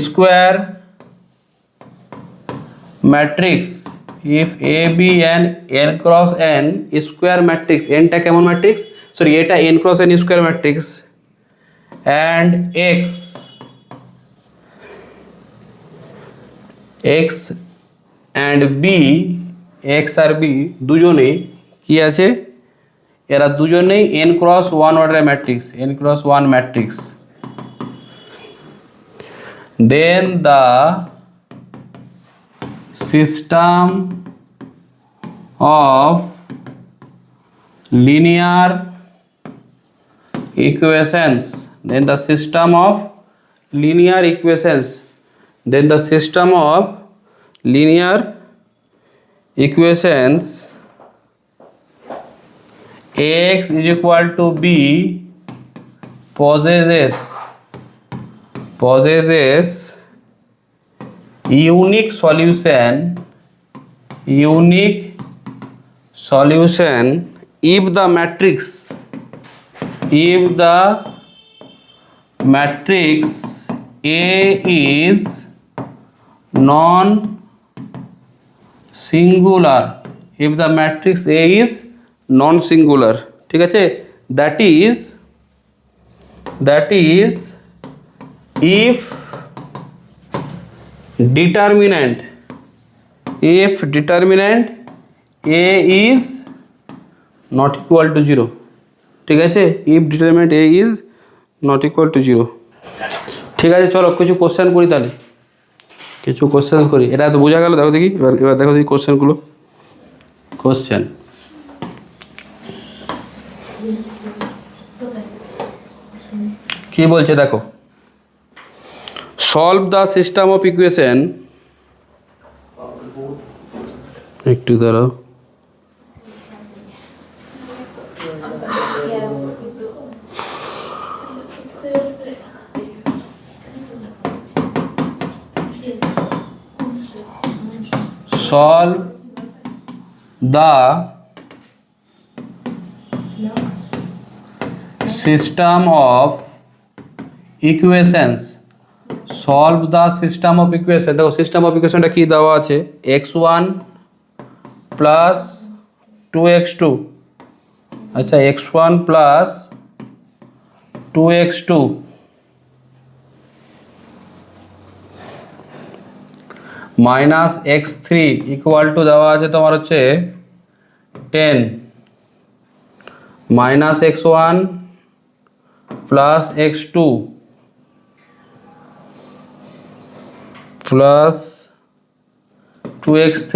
square matrix, if a b and n cross n square matrix, nটা কেমন ম্যাট্রিক্স? সরি, এটা n cross n square matrix and x and b, x আর b দুজনেই কি আছে? এরা দুজনেই n cross 1 অর্ডারের matrix, n cross 1 matrix. then the system of linear equations, then the system of linear equations, then the system of linear equations x is equal to b possesses unique solution if the matrix A is non-singular, if the matrix A is non-singular, ঠিক আছে, that is if determinant a is not equal to 0, ঠিক আছে, if determinant a is not equal to 0, ঠিক আছে। চলো কিছু question করি তাহলে, কিছু কোশ্চেন করি। এটা তো বোঝা গেল, দেখো দেখি এবার দেখো দেখি কোশ্চেনগুলো। কোশ্চেন কি বলছে দেখো, solve the system of equation, একটু দাঁড়াও, solve the system of equations, solve the system of equation। দেখো সিস্টেম অফ ইকুয়েশনটা কি দেওয়া আছে, x1 প্লাস 2x2, আচ্ছা x1 plus 2x2 minus x3 equal to দেওয়া আছে তোমার হচ্ছে 10 minus x1 plus x2 plus 2x3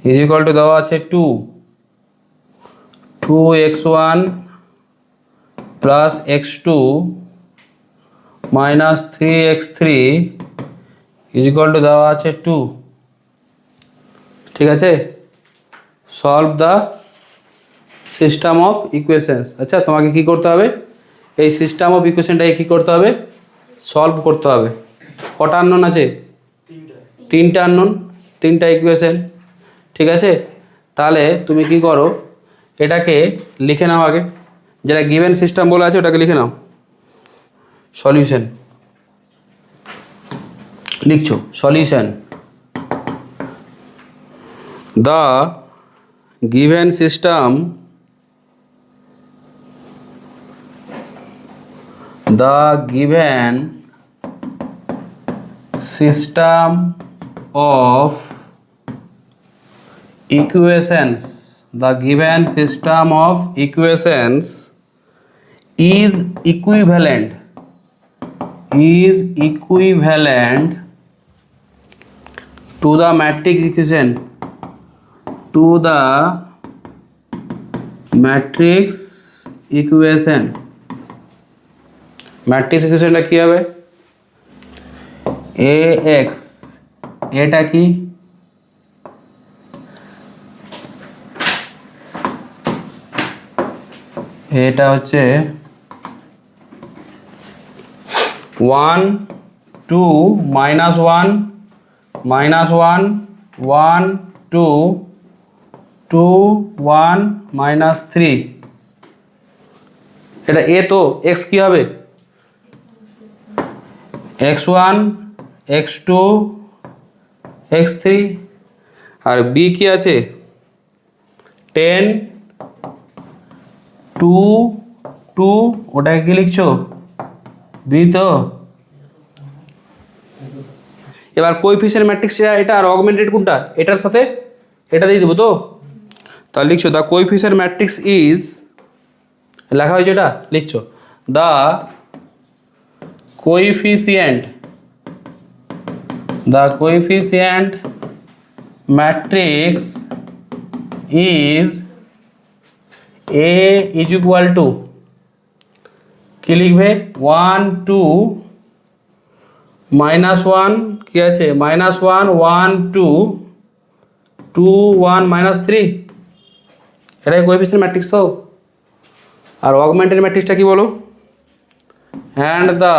is equal two দেওয়া আছে 2x1 plus x2 minus 3x3 is equal two দেওয়া আছে 2, ঠিক আছে। Solve the system of equations. আচ্ছা তোমাকে কি করতে হবে, এই সিস্টেম অফ ইকুয়েশনটাকে কী করতে হবে, সলভ করতে হবে। কটা আননোন আছে, তিনটা আননোন, তিনটা ইকুয়েশন, ঠিক আছে। তাহলে তুমি কি করো, এটাকে লিখে নাও আগে, যেটা গিভেন সিস্টেম বলে আছে ওটাকে লিখে নাও। সলিউশন লিখছো, solution the given system, the given system of equations, the given system of equations is equivalent to the matrix equation, to the matrix equation। Matrix ইকুয়েশনটা কী হবে, ax, এটা কি, এটা হচ্ছে 1 2 -1 -1 1 2 2 1 -3, এটা a তো x কি হবে, x1 x2 x3, আর b কি আছে 10 2 2, ওটাকে কি লিখছো b তো। এবার কোএফিসিয়েন্ট ম্যাট্রিক্স এটা, আর অগমেন্টেড কোনটা, এটার সাথে এটা দিয়ে দেবো তো। তাহলে লিখছো দ্য কোএফিসিয়েন্ট ম্যাট্রিক্স ইজ, লেখা হয়েছে এটা, লিখছো the coefficient matrix is a is equal to কি লিখবে 1 2 -1 কি আছে -1 1 2 2 1 -3, এটাই কোএফিসিয়েন্ট ম্যাট্রিক্স তো। আর অগমেন্টেড ম্যাট্রিক্সটা কি বলো, and the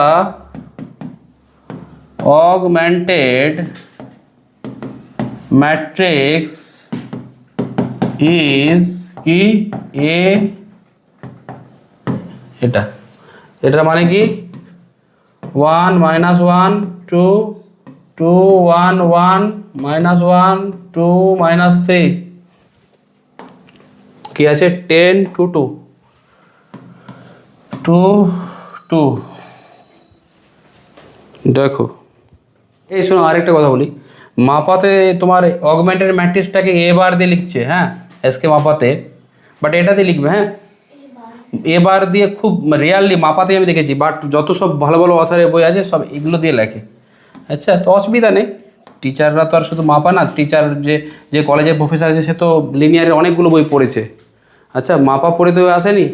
augmented matrix is কি a, এটা মানে কি 1 -1 2 2 1 1 -1 2 -3, কি আছে 10 2 2 2 2, দেখো এই শোনো আরেকটা কথা বলি, মাপাতে তোমার অগমেন্টেড ম্যাট্রিক্সটাকে এ বার দিয়ে লিখছে, হ্যাঁ এসকে মাপাতে, বাট এটা দিয়ে লিখবে, হ্যাঁ এ বার দিয়ে খুব রিয়ারলি মাপাতে আমি দেখেছি, বাট যত সব ভালো ভালো অথারের বই আছে সব এগুলো দিয়ে লেখে। আচ্ছা, তো অসুবিধা নেই, টিচাররা তো আর শুধু মাপা না, টিচার যে যে কলেজের প্রফেসর আছে সে তো লিনিয়ারের অনেকগুলো বই পড়েছে। আচ্ছা, মাপা পড়ে তো আসেনি,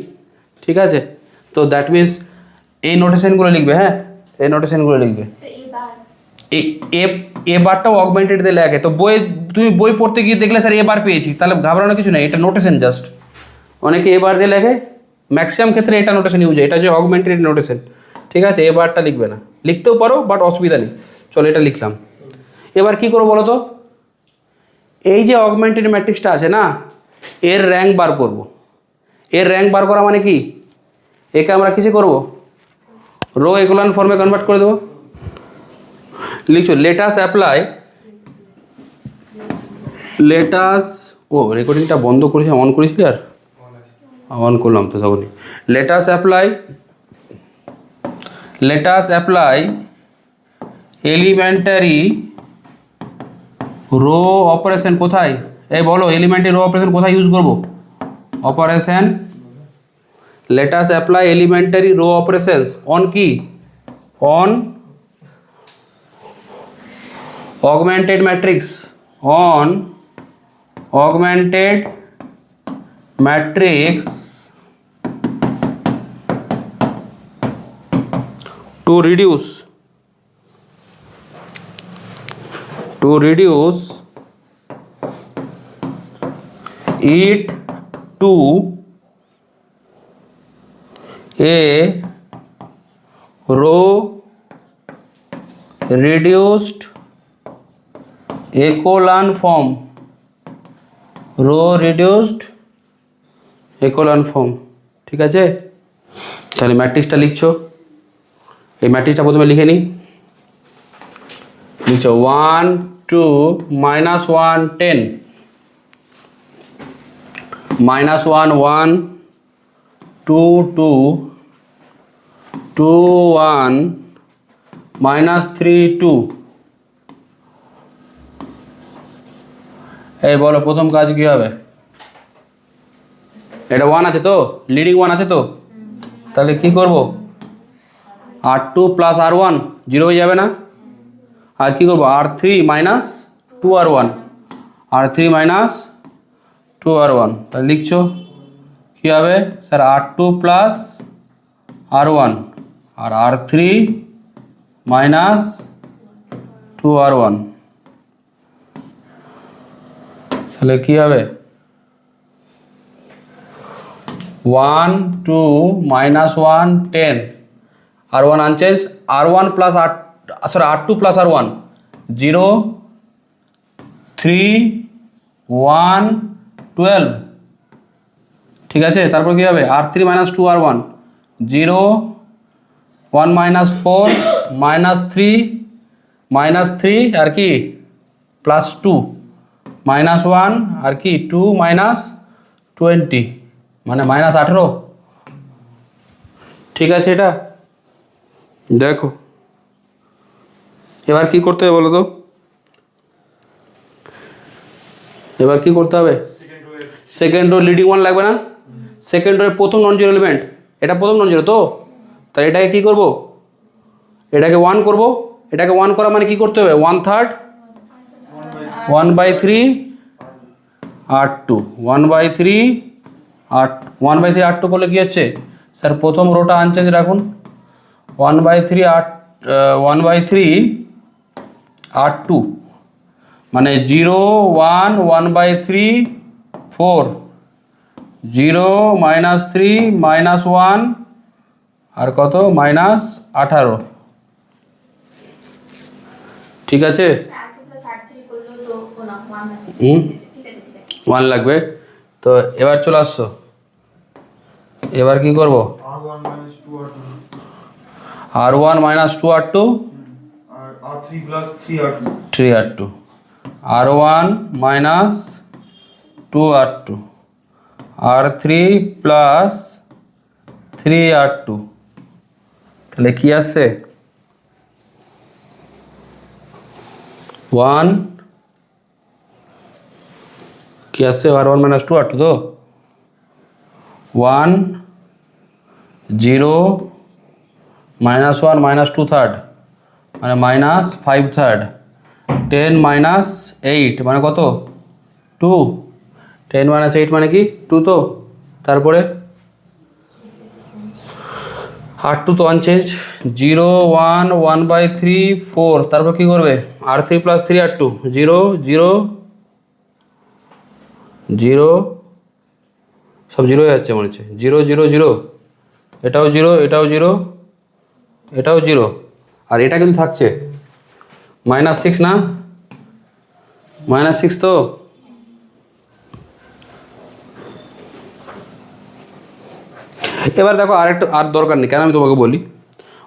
ঠিক আছে, তো দ্যাট মিনস এই নোটেশনগুলো লিখবে, হ্যাঁ এই নোটেশনগুলো লিখবে। এই এ বারটাও অগমেন্টেড দিয়ে লেখে, তো বই তুমি বই পড়তে গিয়ে দেখলে স্যার এ বার পেয়েছি, তাহলে ঘাবড়ানোর কিছু নেই, এটা নোটেশন জাস্ট। অনেকে এ বার দিয়ে লেখে, ম্যাক্সিমাম ক্ষেত্রে এটা নোটেশন ইউজ হয়, এটা যে অগমেন্টেড নোটেশন, ঠিক আছে, এ বারটা লিখবে না, লিখতেও পারো বাট অসুবিধা নেই। চলো এটা লিখলাম। এবার কি করবো বলো তো, এই যে অগমেন্টেড ম্যাট্রিক্সটা আছে না, এর র্যাঙ্ক বার করব। এর র্যাঙ্ক বার করা মানে কি, একে আমরা কিসে করব, রো একুলান ফর্মে কনভার্ট করে দেবো। লিখছো লেটাস অ্যাপ্লাই, লেটাস, ও রেকর্ডিংটা বন্ধ করেছি, অন করেছিলি আর অন করলাম তো তখনই। Let's apply elementary row operation, কোথায় এই বলো এলিমেন্টারি রো অপারেশন কোথায় ইউজ করব, operation let's apply elementary row operations on কি, on augmented matrix, on augmented matrix to reduce it to a row reduced echelon form, row reduced echelon form, ঠিক আছে। তাহলে ম্যাট্রিক্সটা লিখছো, এই ম্যাট্রিক্সটা প্রথমে লিখে নিই। লিখছো 1 2 -1 10 -1 1 2 2 2 1 -3 2। এই বলো প্রথম কাজ কি হবে, এটা 1 আছে তো, লিডিং 1 আছে তো, তাহলে কি করব, R2 প্লাস R1 জিরো হয়ে যাবে না, আর কি করবো R3 minus 2R1, R3 minus 2R1, তাহলে লিখছো কী হবে স্যার R2 প্লাস R1 আর R3 মাইনাস 2R1, তাহলে কী হবে 1 2 -1 10 R1 unchange, R1 plus R2 plus R1 0 3 1 12, ঠিক আছে। তারপর কী হবে R3 minus 2R1 0 1 minus 4 minus 3 আর কি প্লাস 2 -1 আর কি 2 মাইনাস 20 মানে -18, ঠিক আছে। এটা দেখো এবার কি করতে হবে বলো তো, এবার কি করতে হবে, সেকেন্ড রো লিডিং 1 লাগবে না, সেকেন্ড রোর প্রথম নন জিরো এলিমেন্ট, এটা প্রথম নন জিরো তো, তাহলে এটাকে কি করব, এটাকে 1 করব, এটাকে 1 করা মানে কি করতে হবে 1/3 1/3 R2 1/3 R2 করলে কি হচ্ছে স্যার প্রথম রোটা আনচেঞ্জ রাখুন 1/3 R2 মানে 0 1 1/3 4 0 -3 -1 আর কত -18, ঠিক আছে। 1 লাগবে তো, এবার চলে আসছো, এবার কি করব R1 minus 2R2 R3 plus 3R2 3R2 R1 minus 2R2 R3 plus 3R2, তাহলে কি আসছে 1 কি আসছে R1 মাইনাস 2 R2 তো 1 0 মাইনাস 1 মাইনাস 2 থার্ড মানে মাইনাস 5 থার্ড 10 মাইনাস 8 মানে কত 2 10 মাইনাস 8 মানে কি 2 তো তারপরে R2 তো আনচেঞ্জ 0 1 1/3 4 তারপর কি করবে R3 প্লাস 3 R2 0 0 0 সব জিরো হয়ে যাচ্ছে মনে হচ্ছে 0 0 0 এটাও 0 এটাও 0 এটাও 0 আর এটা কিন্তু থাকছে -6 না -6 তো এবার দেখো আর দরকার নেই কেন আমি তোমাকে বলি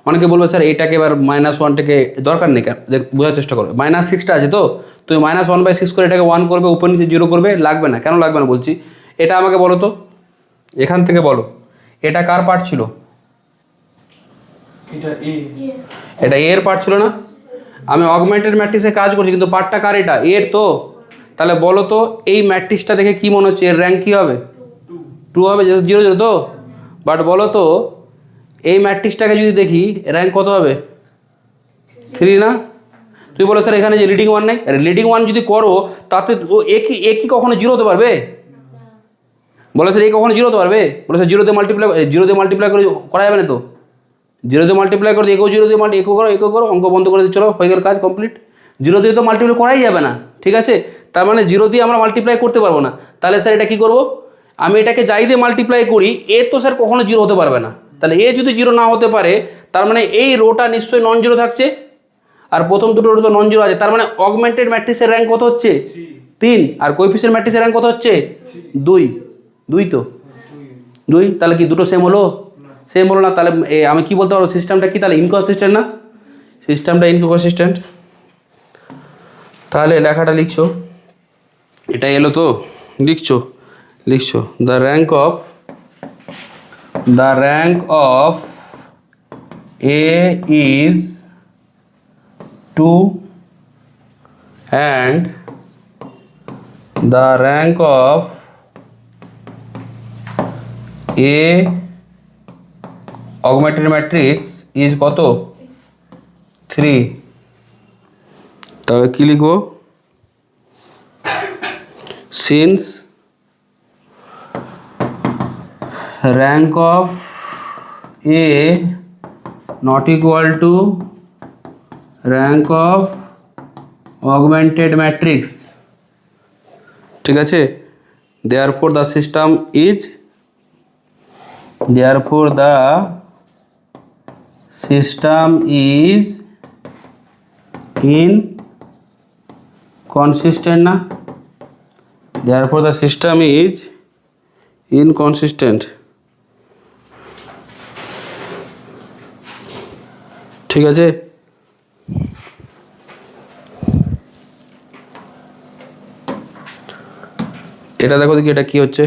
অনেকে বলবে স্যার এইটাকে এবার -1টাকে দরকার নেই কেন বোঝার চেষ্টা করো -6টা আছে তো তুমি -1/6 করে এটাকে 1 করবে উপর নিচে 0 করবে লাগবে না কেন লাগবে না বলছি এটা আমাকে বলো তো এখান থেকে বলো এটা কার পার্ট ছিল এটা A এটা এ এর পার্ট ছিল না আমি অগমেন্টেড ম্যাট্রিক্সে কাজ করছি কিন্তু পার্টটা কার এটা এর তো তাহলে বলো তো এই ম্যাট্রিক্সটা দেখে কি মনে হচ্ছে এর র্যাঙ্ক কী হবে 2 হবে যেহেতু 0 0 তো বাট বলো তো এই ম্যাট্রিক্সটাকে যদি দেখি র্যাঙ্ক কত হবে 3 না তুই বলো স্যার এখানে যে লিডিং 1 নেই লিডিং 1 যদি করো তাতে ও একই কখনো 0 হতে পারবে বলো স্যার এই কখনো 0 হতে পারবে বলো স্যার 0 দিয়ে মাল্টিপ্লাই করে করা যাবে না তো 0 দিয়ে মাল্টিপ্লাই করে একেও 0 দিয়ে একেও করো অঙ্ক বন্ধ করে দিয়ে চলো হয়ে গেল কাজ কমপ্লিট 0 দিয়ে তো মাল্টিপ্লাই করাই যাবে না ঠিক আছে তার মানে 0 দিয়ে আমরা মাল্টিপ্লাই করতে পারবো না তাহলে স্যার এটা কী করবো আমি এটাকে যাই দিয়ে মাল্টিপ্লাই করি এ তো স্যার কখনো 0 হতে পারবে না তাহলে এ যদি 0 না হতে পারে তার মানে এই রোটা নিশ্চয়ই নন 0 থাকছে আর প্রথম দুটো রো তো নন 0 আছে তার মানে অগমেন্টেড ম্যাট্রিক্সের র্যাঙ্ক কত হচ্ছে 3 আর কোএফিসিয়েন্ট ম্যাট্রিক্সের র্যাঙ্ক কত হচ্ছে 2 তো 2 তাহলে কি দুটো সেম হলো সেম হলো না তাহলে আমি কি বলতে পারবো সিস্টেমটা কি তাহলে ইনকনসিস্টেন্ট না সিস্টেমটা ইনকনসিস্টেন্ট তাহলে লেখাটা লিখছো এটা এলো তো লিখছো the rank of A is 2 and the rank of A augmented matrix is কত 3 তাহলে কি লিখবো since rank of A not equal to rank of augmented matrix ঠিক আছে therefore the system is inconsistent না therefore the system is inconsistent ঠিক আছে এটা দেখো দেখি এটা কি হচ্ছে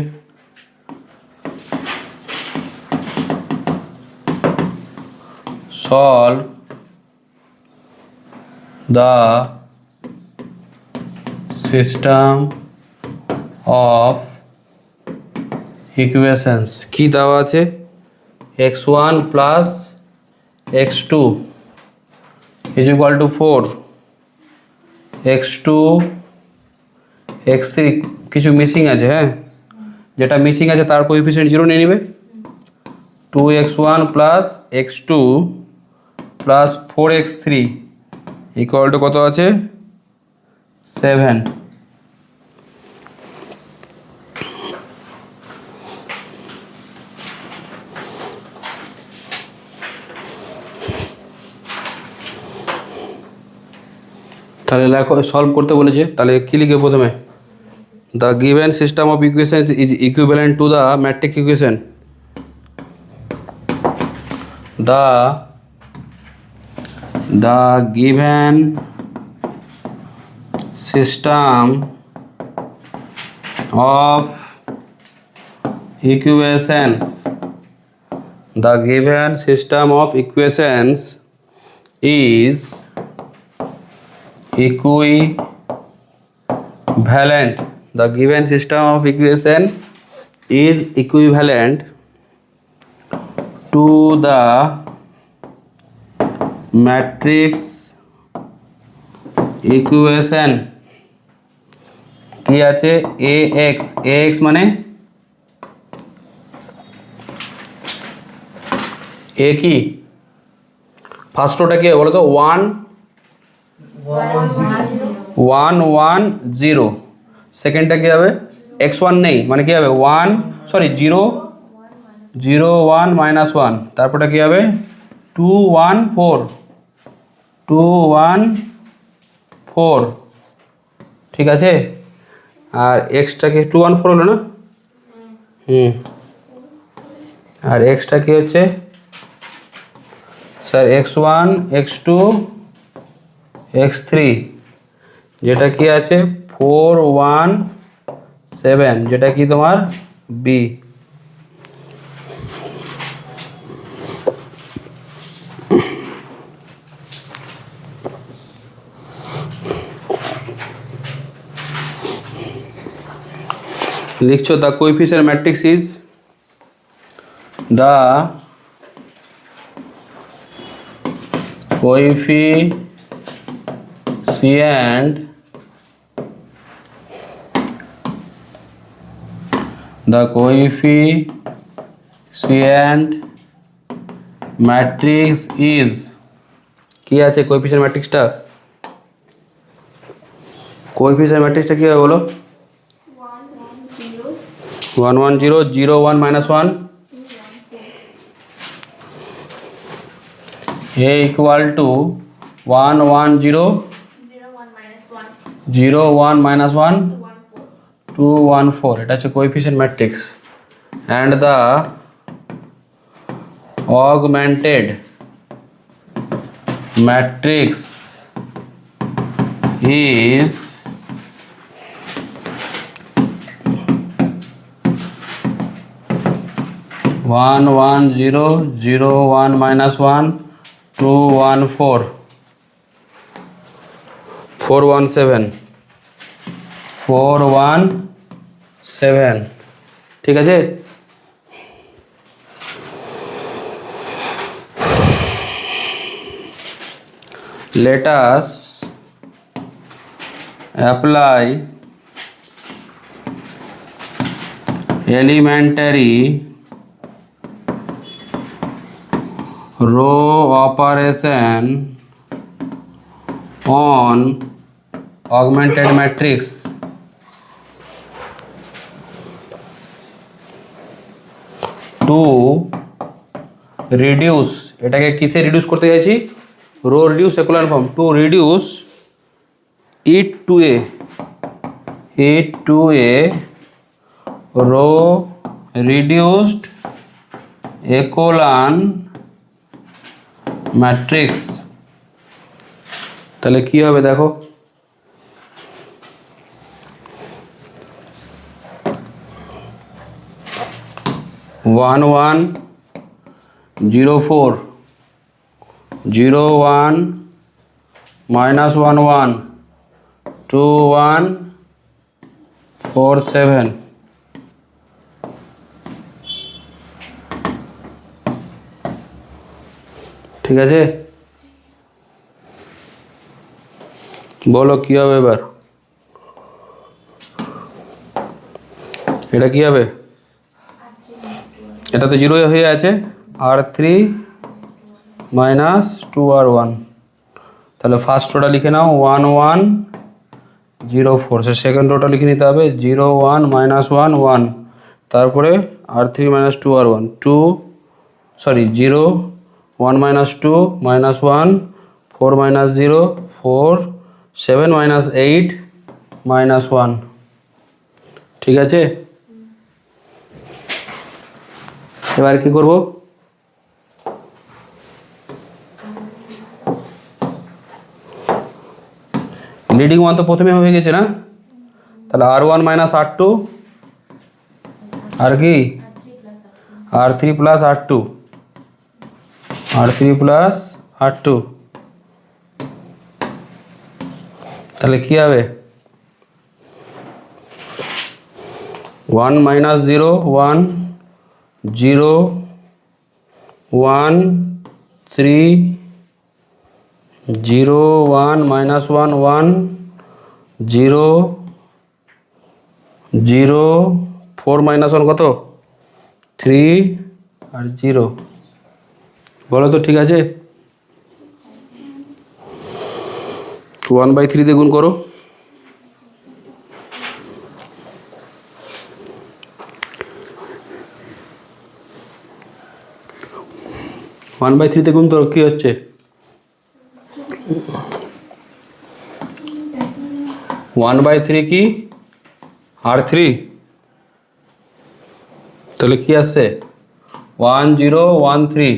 solve the system of equations কি দেওয়া আছে x1 plus x2 is equal to 4 x2 x3 কিছু মিসিং আছে হ্যাঁ যেটা মিসিং আছে তার কোএফিসিয়েন্ট 0 নিয়ে নেবে 2x1 plus x2 plus 4x3 equal to কত আছে 7 তাহলে লেখো সলভ করতে বলেছে তাহলে কি লিখবে প্রথমে the given system of equations is equivalent to the matric equation the given system of equations is equivalent. The given system of equation is equivalent to the matrix equation কি আছে ax মানে a কি first rota কি হবে বলো তো 1 1 1 0 সেকেন্ডটা কি হবে x1 নেই মানে কি হবে 1 সরি 0 0 1 মাইনাস 1 তারপরটা কি হবে 2 1 4 2 1 4 ঠিক আছে আর এক্সটা কি 2 1 4 হলো না আর এক্সটা কি হচ্ছে স্যার x1 x2 x3 যেটা কি আছে 4 1 7 যেটা কি তোমার বি লিখছো the coefficient matrix is the coefficient matrix is কি আছে কোএফিসিয়েন্ট ম্যাট্রিক্সটা কোএফিসিয়েন্ট ম্যাট্রিক্সটা কি হবে বলো 1 1 0 0 1 minus 1 a equal to 1 1 0 0 1 minus 1 2 1 4 এটা হচ্ছে coefficient matrix and the augmented matrix is one one zero zero one minus 1 2 1 4 4 1 7 4 1 7 ঠিক আছে let us apply elementary row operation on augmented matrix to reduce এটাকে কিসে reduce করতে চাইছি রো রিডিউস একুলার form to reduce it to a row reduced echelon matrix তাহলে কি হবে দেখো ওয়ান ওয়ান 0 4 0 1 minus 1 1 2 1 4 7 ঠিক আছে বলো কি হবে এবার এটা কি হবে এটা তো 0 হয়ে আছে r3 minus 2 r1 তাহলে ফার্স্ট রোটা লিখে নাও 1 1 0 4 সেকেন্ড রোটা লিখে নিতে হবে 0 1 minus 1 1 তারপরে r3 minus 2 r1 2 sorry 0 1 minus 2 minus 1 4 minus 0 4 7 minus 8 minus 1 ঠিক আছে এবার কি করব লিডিং ওয়ান তো প্রথমে হয়ে গেছে না তাহলে r1 minus r2 আর কি r3 plus r2 r3 plus r2 তাহলে কি হবে 1 minus 0 1 0 1 3 0 1 minus 1 1 0 0 4 minus 1 কত 3 আর 0 বলো তো ঠিক আছে 1/3 দিয়ে গুণ করো ওয়ান বাই থ্রিতে গুণ করো কী হচ্ছে 1/3 কি R3 তাহলে কি আসছে 1013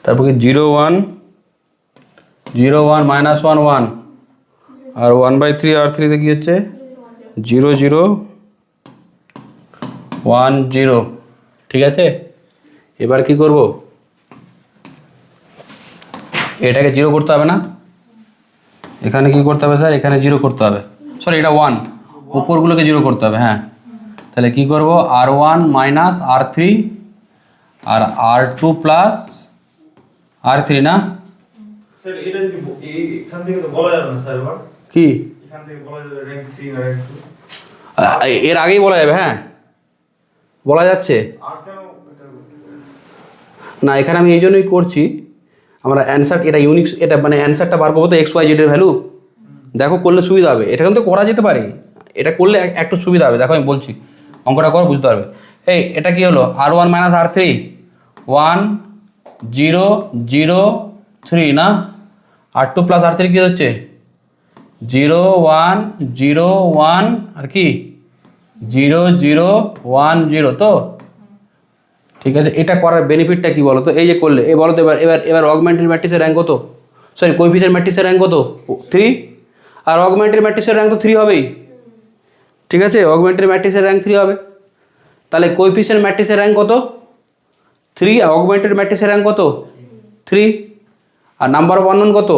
তারপর কি 01 01 minus 1 1 আর 1/3 R3 তে কি হচ্ছে 0010 ঠিক আছে এবার কি করব এটাকে 0 করতে হবে না এখানে কি করতে হবে স্যার এখানে 0 করতে হবে সরি এটা 1 উপরগুলোকে 0 করতে হবে হ্যাঁ তাহলে কি করব R1 minus R3 আর R2 plus R3 না স্যার এটা যদি এখান থেকে তো বলা যাবে না স্যার এবার কি এখান থেকে বলা যাবে র্যাঙ্ক 3 না র্যাঙ্ক 2 এর আগেই বলা যাবে হ্যাঁ বলা যাচ্ছে আর কেন না এখানে আমি এই জন্যই করছি আমরা অ্যান্সার এটা ইউনিক এটা মানে অ্যান্সারটা বার করবো তো এক্স ওয়াই জেডের ভ্যালু দেখো করলে সুবিধা হবে এটা কিন্তু করা যেতে পারে এটা করলে একটু সুবিধা হবে দেখো আমি বলছি অঙ্কটা করো বুঝতে পারবে এই এটা কি হলো R1 minus R3 1 0 0 3 না R2 plus R3 কি হচ্ছে 0 1 0 1 আর কি 0 0 1 0 তো ঠিক আছে এটা করার বেনিফিটটা কি বলো তো এই যে করলে এই বলো তো এবার অগমেন্টেড ম্যাট্রিক্সের র্যাঙ্ক কত সরি কোএফিসিয়েন্ট ম্যাট্রিক্সের র্যাঙ্ক কত 3 আর অগমেন্টেড ম্যাট্রিক্সের র্যাঙ্ক তো 3 হবেই ঠিক আছে অগমেন্টেড ম্যাট্রিক্সের র্যাঙ্ক 3 হবে তাহলে কোএফিসিয়েন্ট ম্যাট্রিক্সের র্যাঙ্ক কত 3 আর অগমেন্টেড ম্যাট্রিক্সের র্যাঙ্ক কত 3 আর নাম্বার অফ আননোন কত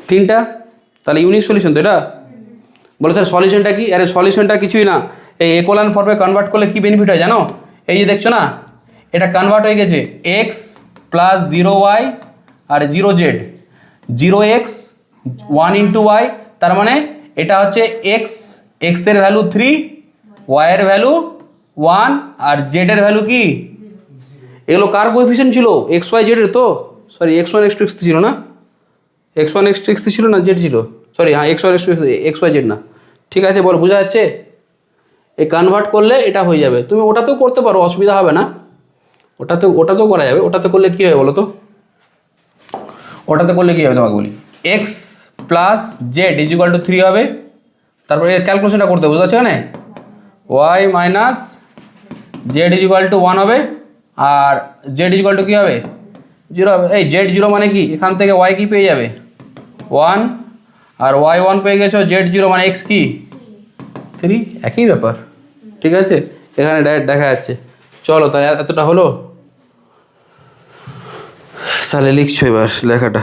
3টা তাহলে ইউনিক সলিউশন তো এটা বলে স্যার সলিউশনটা কি আরে সলিউশনটা কিছুই না এই একোলান ফর্মে কনভার্ট করলে কি বেনিফিট হয় জানো এই যে দেখছো না এটা কনভার্ট হয়ে গেছে এক্স প্লাস 0y আর 0z 0x 1 ইন্টু ওয়াই তার মানে এটা হচ্ছে এক্স এর ভ্যালু 3 ওয়াই এর ভ্যালু 1 আর জেড এর ভ্যালু কি এগুলো কার কোএফিসিয়েন্ট ছিল এক্স ওয়াই জেড এর তো সরি x1 x2 x3 ছিল না x1 x2 x3 ছিল না জেড ছিল সরি হ্যাঁ x1 x2 x y Z না ঠিক আছে বল বোঝা যাচ্ছে এই কনভার্ট করলে এটা হয়ে যাবে তুমি ওটাতেও করতে পারো অসুবিধা হবে না ওটাতেও করা যাবে ওটাতে করলে কী হবে বলো তো ওটাতে করলে কী হবে তোমাকে বলি X plus Z is equal to 3 হবে তারপরে ক্যালকুলেশনটা করতে বুঝতে পারছো এখানে Y minus Z is equal to 1 হবে আর জেড ইজ ইকুয়াল টু কী হবে 0 হবে এই জেড 0 মানে কি এখান থেকে ওয়াই কি পেয়ে যাবে 1 আর ওয়াই 1 পেয়ে গেছো জেড 0 মানে এক্স কি 3 একই ব্যাপার ঠিক আছে এখানে ডাইরেক্ট দেখা যাচ্ছে চলো তাহলে এতটা হলো তাহলে লিখছো এবার লেখাটা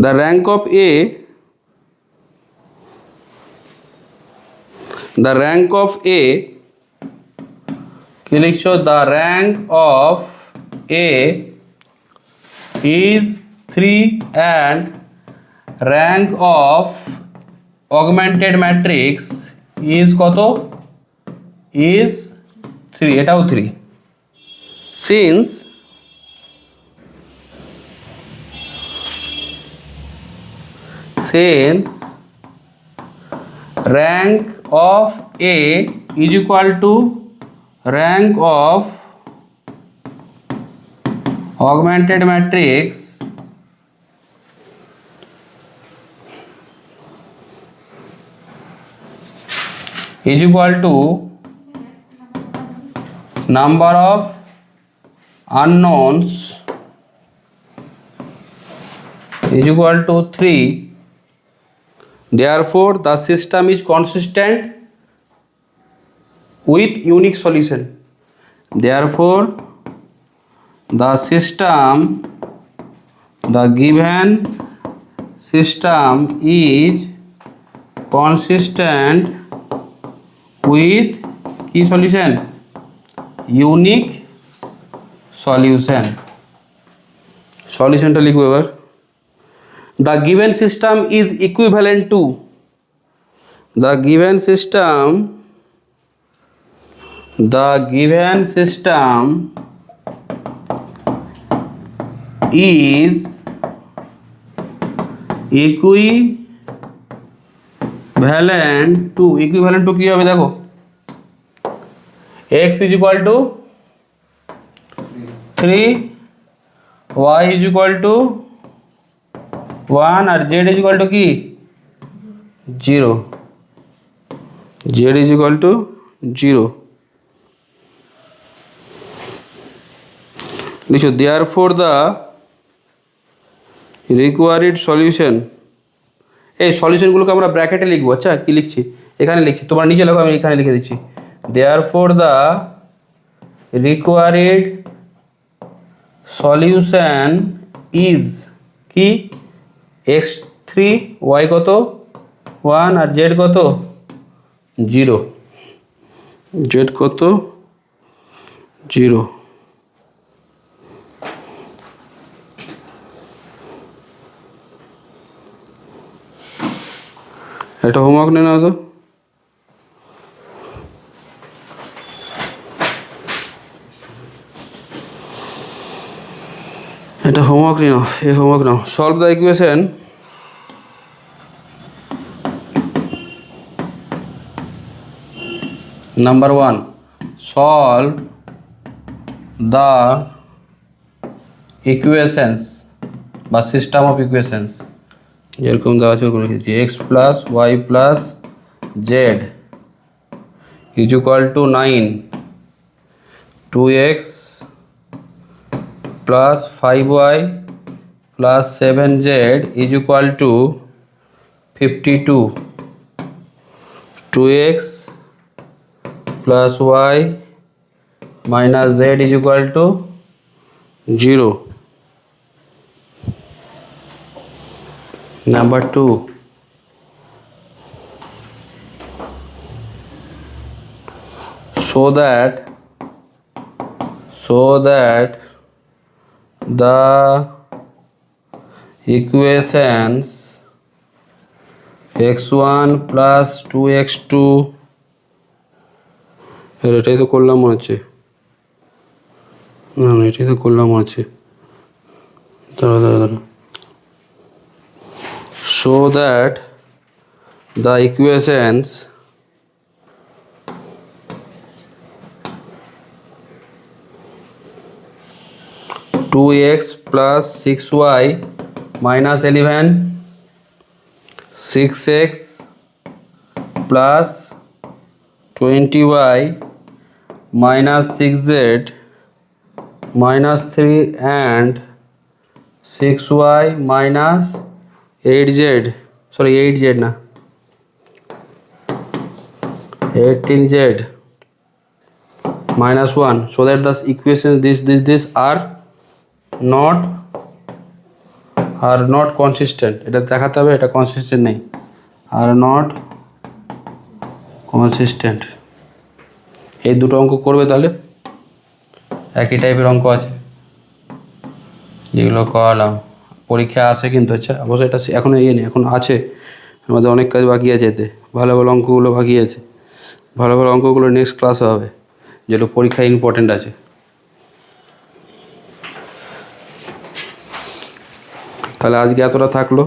দ্য র্যাঙ্ক অফ এ কি লিখছো the rank of A is 3 and rank of augmented matrix is কত ইজ 3 এটাও 3 since rank of A is equal to rank of augmented matrix is equal to number of unknowns is equal to 3. Therefore, the system is consistent with unique solution. Therefore, the given system is consistent with key solution, unique solution. সলিউশনটা লিখবো এবার। the given system is equivalent to the given system is equivalent to কি হবে দেখো, x is equal to 3, y is equal to 1 R z is equal to কি 0, z is equal to 0 লিখো। therefore the required solution, এই সলিউশনগুলোকে আমরা ব্র্যাকেটে লিখবো। আচ্ছা কি লিখছি, এখানে লিখছি, তোমার নিচে লেখো, আমি এখানে লিখে দিচ্ছি। therefore the required solution is কি x3, y কত 1 আর z কত 0, z কত 0। এটা হোমওয়ার্ক নিয়ে নাও তো। এটা হোমওয়ার্ক নিয়ে নাও, এই হোমওয়ার্ক নাও। Solve the equation number 1, solve the equations বা সিস্টেম অফ ইকুয়েশনস, যেরকম দেওয়া আছে ওরকম লিখেছি। X plus Y plus Z is equal to 9, 2x plus 5y plus 7z is equal to 52, 2x plus y minus z is equal to 0। Number 2, so that the equations x1 plus 2x2, এটাই তো করলাম মনে হচ্ছে, না এটাই তো করলাম মনে হচ্ছে, দাঁড়া। So that the equations two x plus 6y minus 11, 6x plus 20y minus 6z minus 3 and 6y minus 8z, sorry 8z না 18z minus 1, so that the equations this are not consistent, এটা দেখাতে হবে এটা consistent নেই, are not consistent। এই দুটো অঙ্ক করবে তাহলে, একই টাইপের অঙ্ক আছে যেগুলো করালাম, পরীক্ষা আসে কিন্তু। আচ্ছা অবশ্যই এটা এখন নেই, এখন আছে, আমাদের অনেক কাজ বাকি আছে, এতে ভালো ভালো অঙ্কগুলো বাকি আছে, ভালো ভালো অঙ্কগুলো নেক্সট ক্লাসে হবে, যেগুলো পরীক্ষা ইম্পর্টেন্ট আছে। তাহলে আজকে এতটা থাকলো।